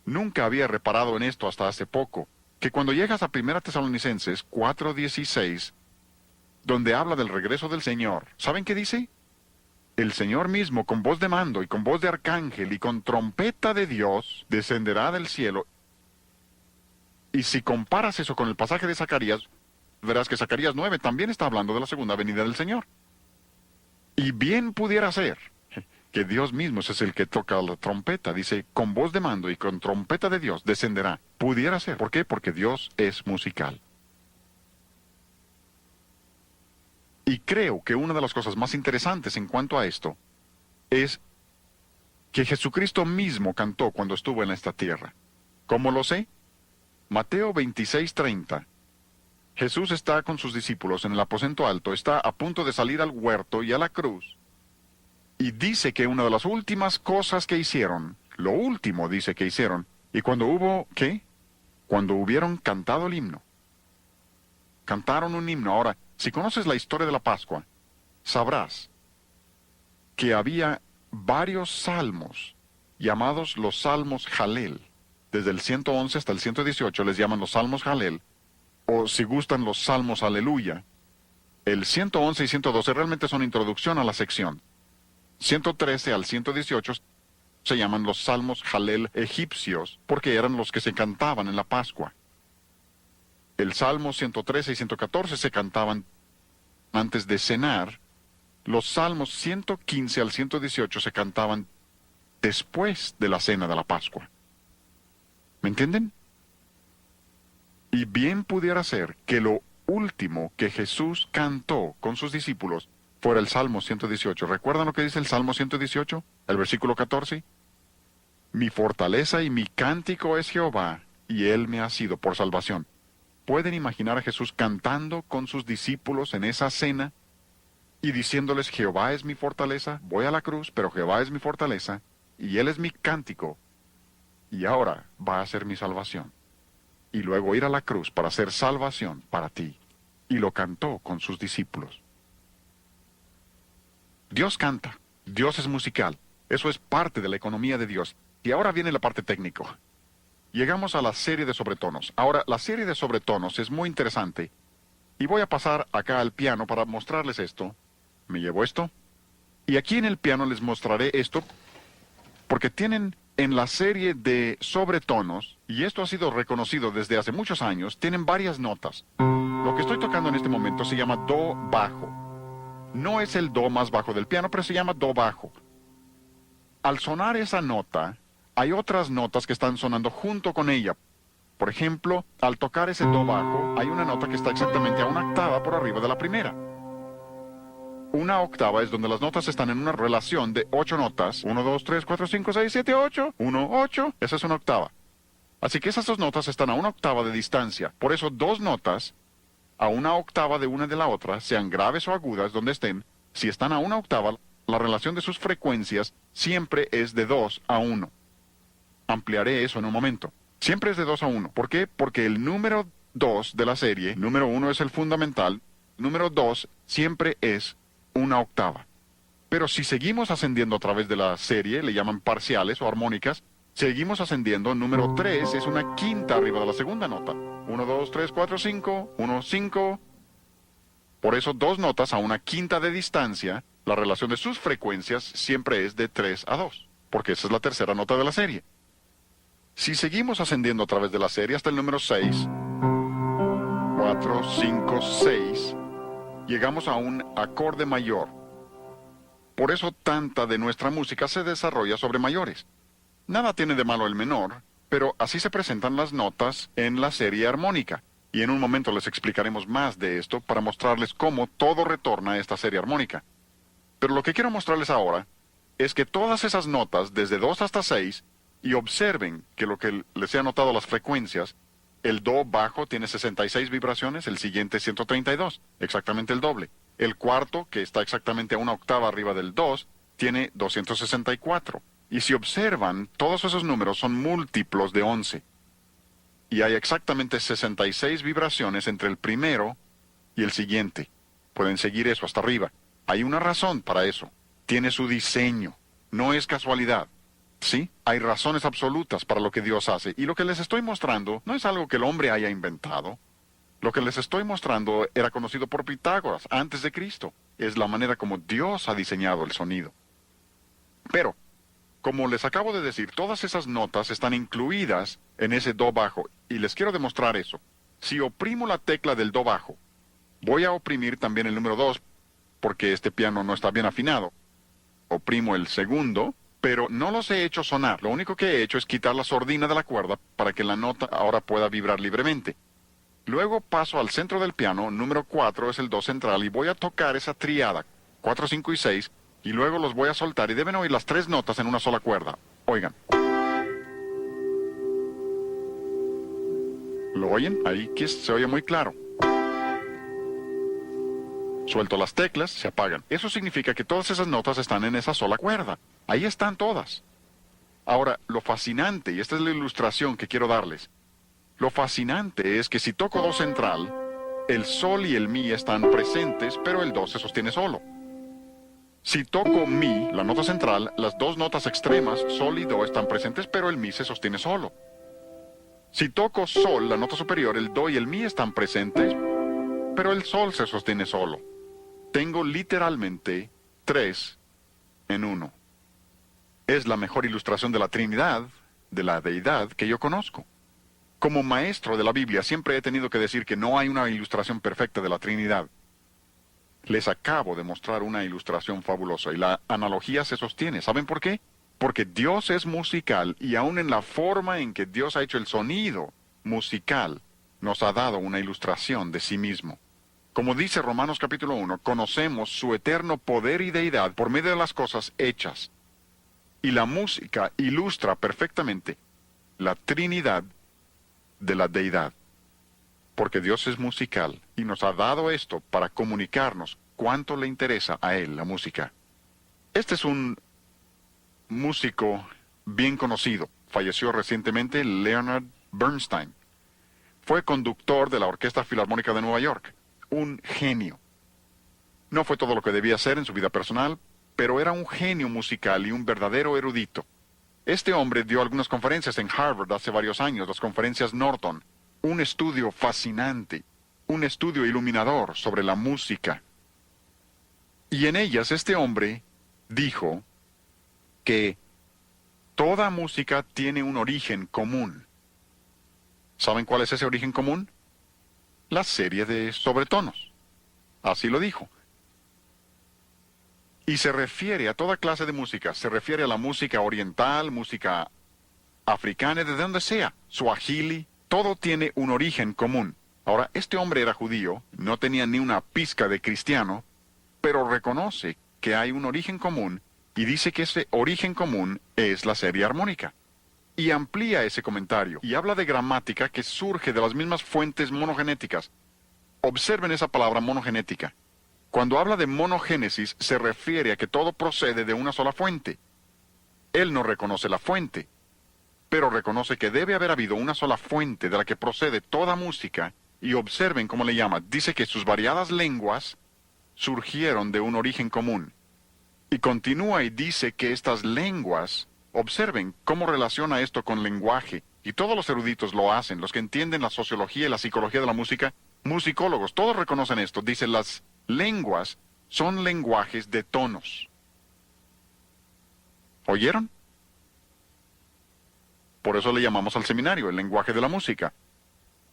Nunca había reparado en esto hasta hace poco, que cuando llegas a 1 Tesalonicenses 4:16, donde habla del regreso del Señor, ¿saben qué dice? El Señor mismo, con voz de mando y con voz de arcángel y con trompeta de Dios, descenderá del cielo. Y si comparas eso con el pasaje de Zacarías, verás que Zacarías 9 también está hablando de la segunda venida del Señor. Y bien pudiera ser que Dios mismo es el que toca la trompeta. Dice, con voz de mando y con trompeta de Dios descenderá. Pudiera ser. ¿Por qué? Porque Dios es musical. Y creo que una de las cosas más interesantes en cuanto a esto es que Jesucristo mismo cantó cuando estuvo en esta tierra. ¿Cómo lo sé? Mateo 26:30. Jesús está con sus discípulos en el aposento alto, está a punto de salir al huerto y a la cruz. Y dice que una de las últimas cosas que hicieron, lo último dice que hicieron, y cuando hubo, ¿qué? Cuando hubieron cantado el himno. Cantaron un himno. Ahora, si conoces la historia de la Pascua, sabrás que había varios salmos, llamados los salmos Jalel. Desde el 111 hasta el 118 les llaman los salmos Jalel, o si gustan los salmos Aleluya. El 111 y 112 realmente son introducción a la sección. 113 al 118 se llaman los salmos Jalel egipcios, porque eran los que se cantaban en la Pascua. El salmo 113 y 114 se cantaban antes de cenar. Los salmos 115 al 118 se cantaban después de la cena de la Pascua. ¿Me entienden? Y bien pudiera ser que lo último que Jesús cantó con sus discípulos fuera el Salmo 118. ¿Recuerdan lo que dice el Salmo 118? El versículo 14. Mi fortaleza y mi cántico es Jehová, y Él me ha sido por salvación. ¿Pueden imaginar a Jesús cantando con sus discípulos en esa cena y diciéndoles, Jehová es mi fortaleza, voy a la cruz, pero Jehová es mi fortaleza, y Él es mi cántico, y ahora va a ser mi salvación? Y luego ir a la cruz para hacer salvación para ti. Y lo cantó con sus discípulos. Dios canta, Dios es musical, eso es parte de la economía de Dios. Y ahora viene la parte técnica. Llegamos a la serie de sobretonos. Ahora, la serie de sobretonos es muy interesante. Y voy a pasar acá al piano para mostrarles esto. Me llevo esto. Y aquí en el piano les mostraré esto, porque tienen en la serie de sobretonos, y esto ha sido reconocido desde hace muchos años, tienen varias notas. Lo que estoy tocando en este momento se llama do bajo. No es el do más bajo del piano, pero se llama do bajo. Al sonar esa nota, hay otras notas que están sonando junto con ella. Por ejemplo, al tocar ese do bajo, hay una nota que está exactamente a una octava por arriba de la primera. Una octava es donde las notas están en una relación de 8 notas. 1, 2, 3, 4, 5, 6, 7, 8. 1, 8. Esa es una octava. Así que esas dos notas están a una octava de distancia. Por eso dos notas a una octava de una de la otra, sean graves o agudas, donde estén, si están a una octava, la relación de sus frecuencias siempre es de 2 a 1. Ampliaré eso en un momento. Siempre es de 2 a 1. ¿Por qué? Porque el número 2 de la serie, número 1 es el fundamental, número 2 siempre es una octava. Pero si seguimos ascendiendo a través de la serie, le llaman parciales o armónicas, Seguimos ascendiendo. Número 3 es una quinta arriba de la segunda nota. 1, 2, 3, 4, 5. 1, 5. Por eso, dos notas a una quinta de distancia, la relación de sus frecuencias siempre es de 3 a 2, porque esa es la tercera nota de la serie. Si seguimos ascendiendo a través de la serie hasta el número 6, 4, 5, 6, llegamos a un acorde mayor. Por eso tanta de nuestra música se desarrolla sobre mayores. Nada tiene de malo el menor, pero así se presentan las notas en la serie armónica. Y en un momento les explicaremos más de esto para mostrarles cómo todo retorna a esta serie armónica. Pero lo que quiero mostrarles ahora es que todas esas notas, desde 2 hasta 6, y observen que lo que les he anotado las frecuencias, el do bajo tiene 66 vibraciones, el siguiente 132, exactamente el doble. El cuarto, que está exactamente a una octava arriba del 2, tiene 264. Y si observan, todos esos números son múltiplos de 11. Y hay exactamente 66 vibraciones entre el primero y el siguiente. Pueden seguir eso hasta arriba. Hay una razón para eso. Tiene su diseño. No es casualidad. ¿Sí? Hay razones absolutas para lo que Dios hace. Y lo que les estoy mostrando no es algo que el hombre haya inventado. Lo que les estoy mostrando era conocido por Pitágoras antes de Cristo. Es la manera como Dios ha diseñado el sonido. Pero, como les acabo de decir, todas esas notas están incluidas en ese do bajo, y les quiero demostrar eso. Si oprimo la tecla del do bajo, voy a oprimir también el número 2, porque este piano no está bien afinado. Oprimo el segundo, pero no los he hecho sonar. Lo único que he hecho es quitar la sordina de la cuerda para que la nota ahora pueda vibrar libremente. Luego paso al centro del piano, número 4 es el do central, y voy a tocar esa triada, 4, 5 y 6, y luego los voy a soltar, y deben oír las 3 notas en una sola cuerda. Oigan. ¿Lo oyen? Ahí que se oye muy claro. Suelto las teclas, se apagan. Eso significa que todas esas notas están en esa sola cuerda. Ahí están todas. Ahora, lo fascinante, y esta es la ilustración que quiero darles, lo fascinante es que si toco do central, el sol y el mi están presentes, pero el do se sostiene solo. Si toco mi, la nota central, las dos notas extremas, sol y do, están presentes, pero el mi se sostiene solo. Si toco sol, la nota superior, el do y el mi están presentes, pero el sol se sostiene solo. Tengo literalmente 3 en 1. Es la mejor ilustración de la Trinidad, de la deidad, que yo conozco. Como maestro de la Biblia, siempre he tenido que decir que no hay una ilustración perfecta de la Trinidad. Les acabo de mostrar una ilustración fabulosa y la analogía se sostiene. ¿Saben por qué? Porque Dios es musical y aún en la forma en que Dios ha hecho el sonido musical, nos ha dado una ilustración de sí mismo. Como dice Romanos capítulo 1, conocemos su eterno poder y deidad por medio de las cosas hechas. Y la música ilustra perfectamente la Trinidad de la deidad. Porque Dios es musical y nos ha dado esto para comunicarnos cuánto le interesa a Él la música. Este es un músico bien conocido. Falleció recientemente, Leonard Bernstein. Fue conductor de la Orquesta Filarmónica de Nueva York. Un genio. No fue todo lo que debía ser en su vida personal, pero era un genio musical y un verdadero erudito. Este hombre dio algunas conferencias en Harvard hace varios años, las conferencias Norton. Un estudio fascinante, un estudio iluminador sobre la música. Y en ellas este hombre dijo que toda música tiene un origen común. ¿Saben cuál es ese origen común? La serie de sobretonos. Así lo dijo. Y se refiere a toda clase de música. Se refiere a la música oriental, música africana, de donde sea, suajili. Todo tiene un origen común. Ahora, este hombre era judío, no tenía ni una pizca de cristiano, pero reconoce que hay un origen común y dice que ese origen común es la serie armónica. Y amplía ese comentario y habla de gramática que surge de las mismas fuentes monogenéticas. Observen esa palabra monogenética. Cuando habla de monogénesis se refiere a que todo procede de una sola fuente. Él no reconoce la fuente, pero reconoce que debe haber habido una sola fuente de la que procede toda música, y observen cómo le llama. Dice que sus variadas lenguas surgieron de un origen común. Y continúa y dice que estas lenguas Observen cómo relaciona esto con lenguaje, y todos los eruditos lo hacen, los que entienden la sociología y la psicología de la música, musicólogos, todos reconocen esto. Dicen, las lenguas son lenguajes de tonos. ¿Oyeron? Por eso le llamamos al seminario el lenguaje de la música.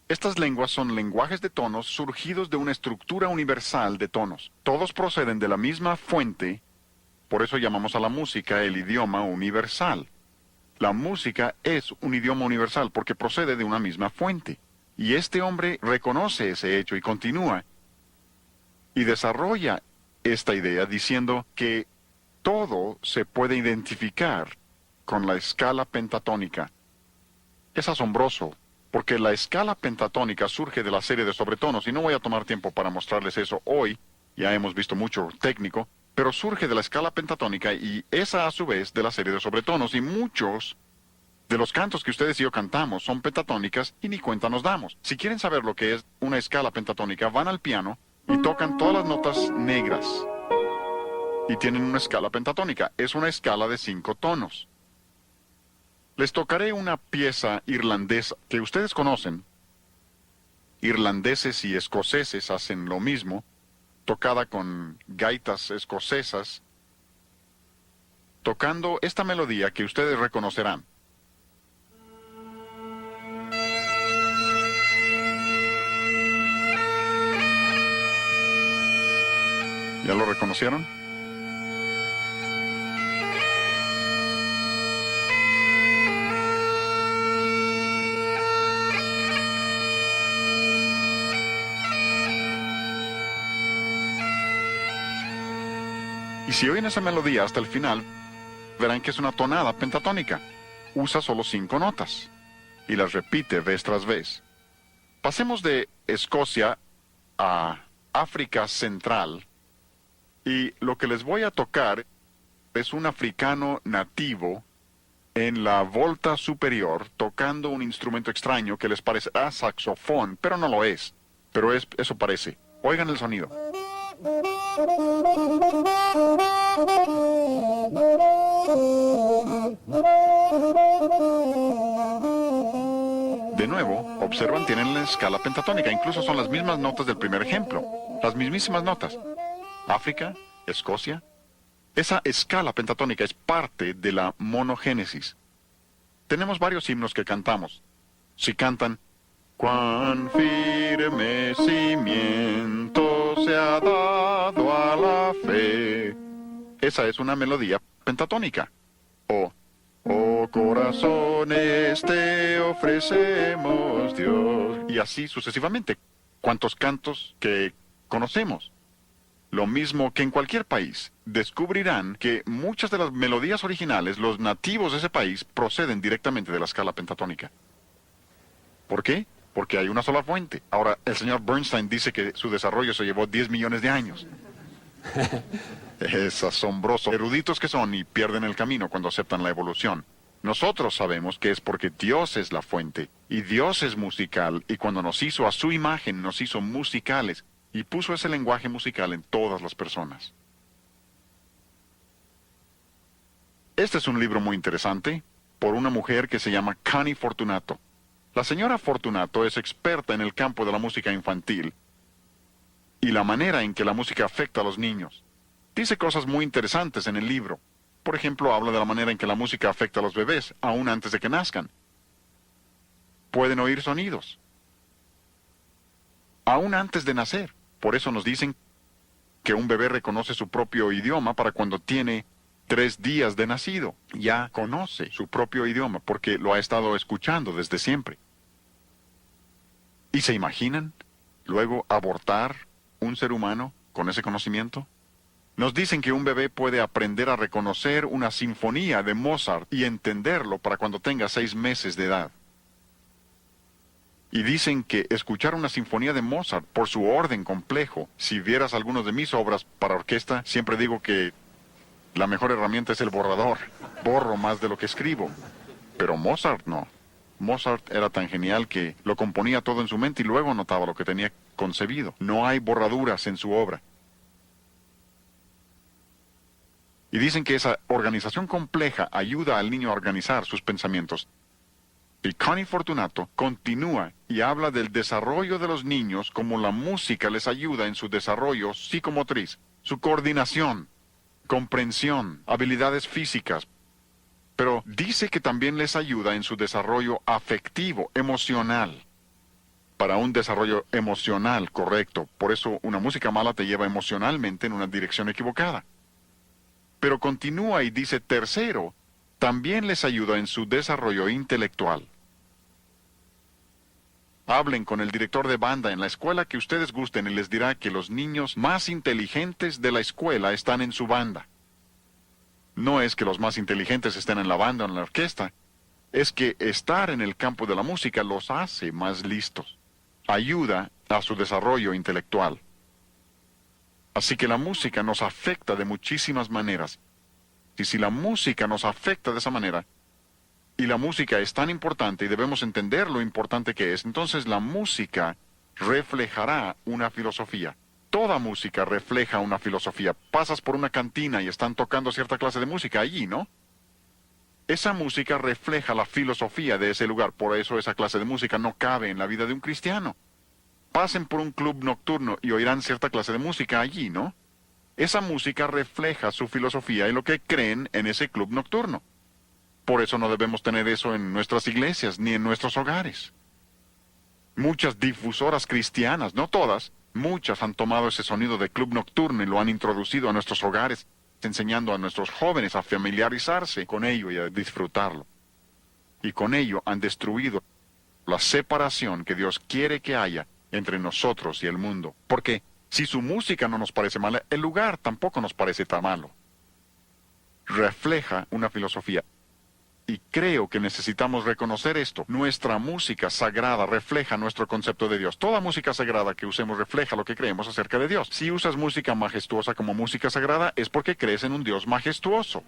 Estas lenguas son lenguajes de tonos surgidos de una estructura universal de tonos. Todos proceden de la misma fuente. Por eso llamamos a la música el idioma universal. La música es un idioma universal porque procede de una misma fuente. Y este hombre reconoce ese hecho y continúa y desarrolla esta idea diciendo que todo se puede identificar con la escala pentatónica. Es asombroso, porque la escala pentatónica surge de la serie de sobretonos, y no voy a tomar tiempo para mostrarles eso hoy, ya hemos visto mucho técnico, pero surge de la escala pentatónica y esa a su vez de la serie de sobretonos, y muchos de los cantos que ustedes y yo cantamos son pentatónicas y ni cuenta nos damos. Si quieren saber lo que es una escala pentatónica, van al piano y tocan todas las notas negras y tienen una escala pentatónica. Es una escala de 5 tonos. Les tocaré una pieza irlandesa que ustedes conocen. Irlandeses y escoceses hacen lo mismo, tocada con gaitas escocesas, tocando esta melodía que ustedes reconocerán. ¿Ya lo reconocieron? Y si oyen esa melodía hasta el final, verán que es una tonada pentatónica. Usa solo 5 notas y las repite vez tras vez. Pasemos de Escocia a África Central, y lo que les voy a tocar es un africano nativo en la volta superior tocando un instrumento extraño que les parecerá saxofón, pero no lo es. Pero eso parece. Oigan el sonido. De nuevo, observan, tienen la escala pentatónica, incluso son las mismas notas del primer ejemplo, las mismísimas notas. África, Escocia. Esa escala pentatónica es parte de la monogénesis. Tenemos varios himnos que cantamos. Si cantan, cuán firme cimiento se ha dado a la fe. Esa es una melodía pentatónica. O, oh corazones te ofrecemos, Dios. Y así sucesivamente. ¿Cuántos cantos que conocemos? Lo mismo que en cualquier país, descubrirán que muchas de las melodías originales, los nativos de ese país, proceden directamente de la escala pentatónica. ¿Por qué? Porque hay una sola fuente. Ahora, el señor Bernstein dice que su desarrollo se llevó 10 millones de años. Es asombroso. Eruditos que son y pierden el camino cuando aceptan la evolución. Nosotros sabemos que es porque Dios es la fuente, y Dios es musical, y cuando nos hizo a su imagen, nos hizo musicales, y puso ese lenguaje musical en todas las personas. Este es un libro muy interesante, por una mujer que se llama Connie Fortunato. La señora Fortunato es experta en el campo de la música infantil y la manera en que la música afecta a los niños. Dice cosas muy interesantes en el libro. Por ejemplo, habla de la manera en que la música afecta a los bebés, aún antes de que nazcan. Pueden oír sonidos, aún antes de nacer. Por eso nos dicen que un bebé reconoce su propio idioma para cuando tiene 3 días de nacido. Ya conoce su propio idioma porque lo ha estado escuchando desde siempre. ¿Y se imaginan luego abortar un ser humano con ese conocimiento? Nos dicen que un bebé puede aprender a reconocer una sinfonía de Mozart y entenderlo para cuando tenga 6 meses de edad. Y dicen que escuchar una sinfonía de Mozart por su orden complejo, si vieras algunas de mis obras para orquesta, siempre digo que la mejor herramienta es el borrador. Borro más de lo que escribo. Pero Mozart no. Mozart era tan genial que lo componía todo en su mente y luego anotaba lo que tenía concebido. No hay borraduras en su obra. Y dicen que esa organización compleja ayuda al niño a organizar sus pensamientos. Y Connie Fortunato continúa y habla del desarrollo de los niños como la música les ayuda en su desarrollo psicomotriz, su coordinación, comprensión, habilidades físicas. Pero dice que también les ayuda en su desarrollo afectivo, emocional. Para un desarrollo emocional correcto, por eso una música mala te lleva emocionalmente en una dirección equivocada. Pero continúa y dice, tercero, también les ayuda en su desarrollo intelectual. Hablen con el director de banda en la escuela que ustedes gusten y les dirá que los niños más inteligentes de la escuela están en su banda. No es que los más inteligentes estén en la banda o en la orquesta, es que estar en el campo de la música los hace más listos. Ayuda a su desarrollo intelectual. Así que la música nos afecta de muchísimas maneras. Y si la música nos afecta de esa manera, y la música es tan importante y debemos entender lo importante que es, entonces la música reflejará una filosofía. Toda música refleja una filosofía. Pasas por una cantina y están tocando cierta clase de música allí, ¿no? Esa música refleja la filosofía de ese lugar, por eso esa clase de música no cabe en la vida de un cristiano. Pasen por un club nocturno y oirán cierta clase de música allí, ¿no? Esa música refleja su filosofía y lo que creen en ese club nocturno. Por eso no debemos tener eso en nuestras iglesias ni en nuestros hogares. Muchas difusoras cristianas, no todas, muchas han tomado ese sonido de club nocturno y lo han introducido a nuestros hogares, enseñando a nuestros jóvenes a familiarizarse con ello y a disfrutarlo. Y con ello han destruido la separación que Dios quiere que haya entre nosotros y el mundo. Porque si su música no nos parece mala, el lugar tampoco nos parece tan malo. Refleja una filosofía. Y creo que necesitamos reconocer esto. Nuestra música sagrada refleja nuestro concepto de Dios. Toda música sagrada que usemos refleja lo que creemos acerca de Dios. Si usas música majestuosa como música sagrada, es porque crees en un Dios majestuoso.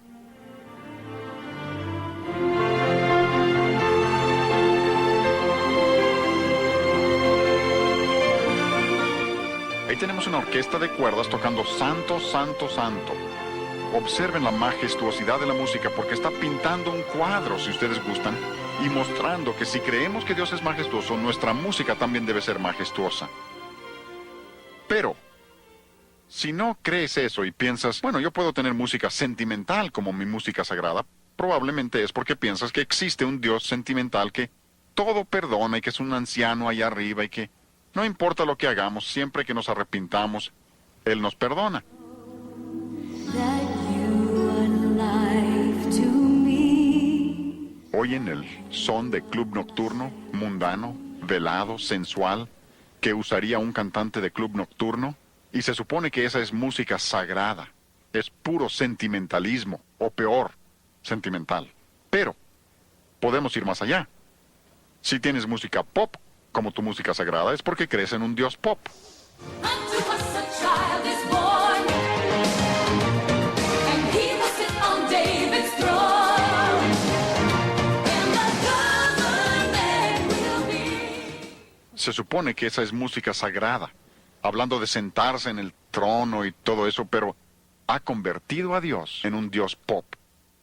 Ahí tenemos una orquesta de cuerdas tocando Santo, Santo, Santo. Observen la majestuosidad de la música porque está pintando un cuadro, si ustedes gustan, y mostrando que si creemos que Dios es majestuoso, nuestra música también debe ser majestuosa. Pero, si no crees eso y piensas, bueno, yo puedo tener música sentimental como mi música sagrada, probablemente es porque piensas que existe un Dios sentimental que todo perdona y que es un anciano allá arriba y que no importa lo que hagamos, siempre que nos arrepintamos, Él nos perdona. Oyen el son de club nocturno, mundano, velado, sensual, que usaría un cantante de club nocturno, y se supone que esa es música sagrada, es puro sentimentalismo, o peor, sentimental. Pero podemos ir más allá. Si tienes música pop como tu música sagrada, es porque crees en un Dios pop. Se supone que esa es música sagrada, hablando de sentarse en el trono y todo eso, pero ha convertido a Dios en un Dios pop.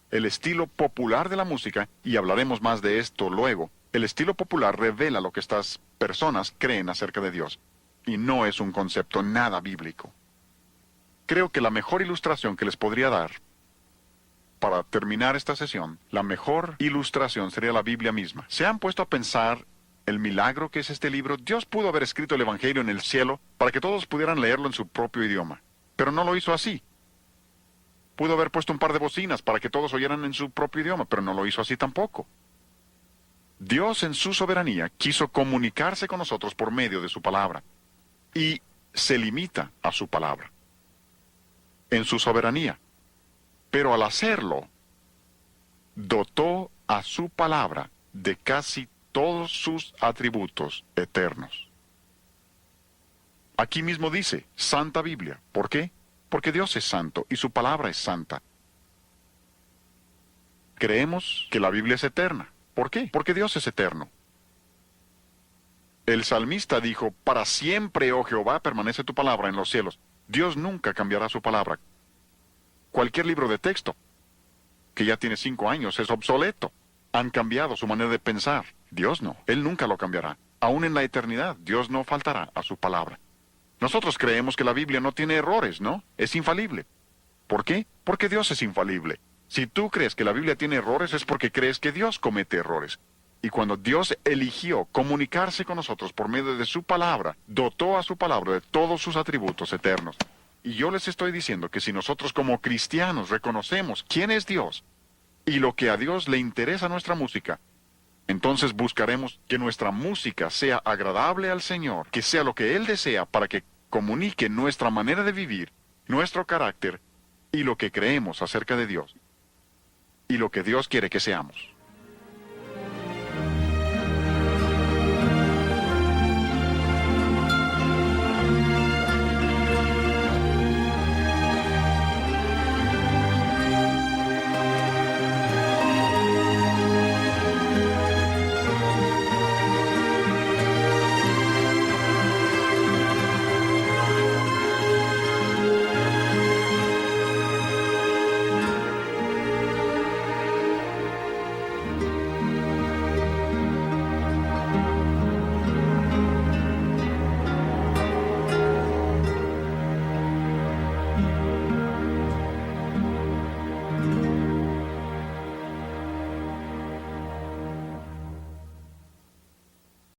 El estilo popular de la música, y hablaremos más de esto luego, el estilo popular revela lo que estas personas creen acerca de Dios, y no es un concepto nada bíblico. Creo que la mejor ilustración que les podría dar, para terminar esta sesión, la mejor ilustración sería la Biblia misma. ¿Se han puesto a pensar el milagro que es este libro? Dios pudo haber escrito el Evangelio en el cielo para que todos pudieran leerlo en su propio idioma, pero no lo hizo así. Pudo haber puesto un par de bocinas para que todos oyeran en su propio idioma, pero no lo hizo así tampoco. Dios en su soberanía quiso comunicarse con nosotros por medio de su palabra, y se limita a su palabra, en su soberanía. Pero al hacerlo, dotó a su palabra de casi todos sus atributos eternos. Aquí mismo dice, Santa Biblia. ¿Por qué? Porque Dios es santo y su palabra es santa. Creemos que la Biblia es eterna. ¿Por qué? Porque Dios es eterno. El salmista dijo, para siempre, oh Jehová, permanece tu palabra en los cielos. Dios nunca cambiará su palabra. cualquier libro de texto, que ya tiene 5 años, es obsoleto. Han cambiado su manera de pensar. Dios no, Él nunca lo cambiará. Aún en la eternidad, Dios no faltará a su palabra. Nosotros creemos que la Biblia no tiene errores, ¿no? Es infalible. ¿Por qué? Porque Dios es infalible. Si tú crees que la Biblia tiene errores es porque crees que Dios comete errores. Y cuando Dios eligió comunicarse con nosotros por medio de su palabra, dotó a su palabra de todos sus atributos eternos. Y yo les estoy diciendo que si nosotros como cristianos reconocemos quién es Dios y lo que a Dios le interesa nuestra música, entonces buscaremos que nuestra música sea agradable al Señor, que sea lo que Él desea para que comunique nuestra manera de vivir, nuestro carácter y lo que creemos acerca de Dios y lo que Dios quiere que seamos.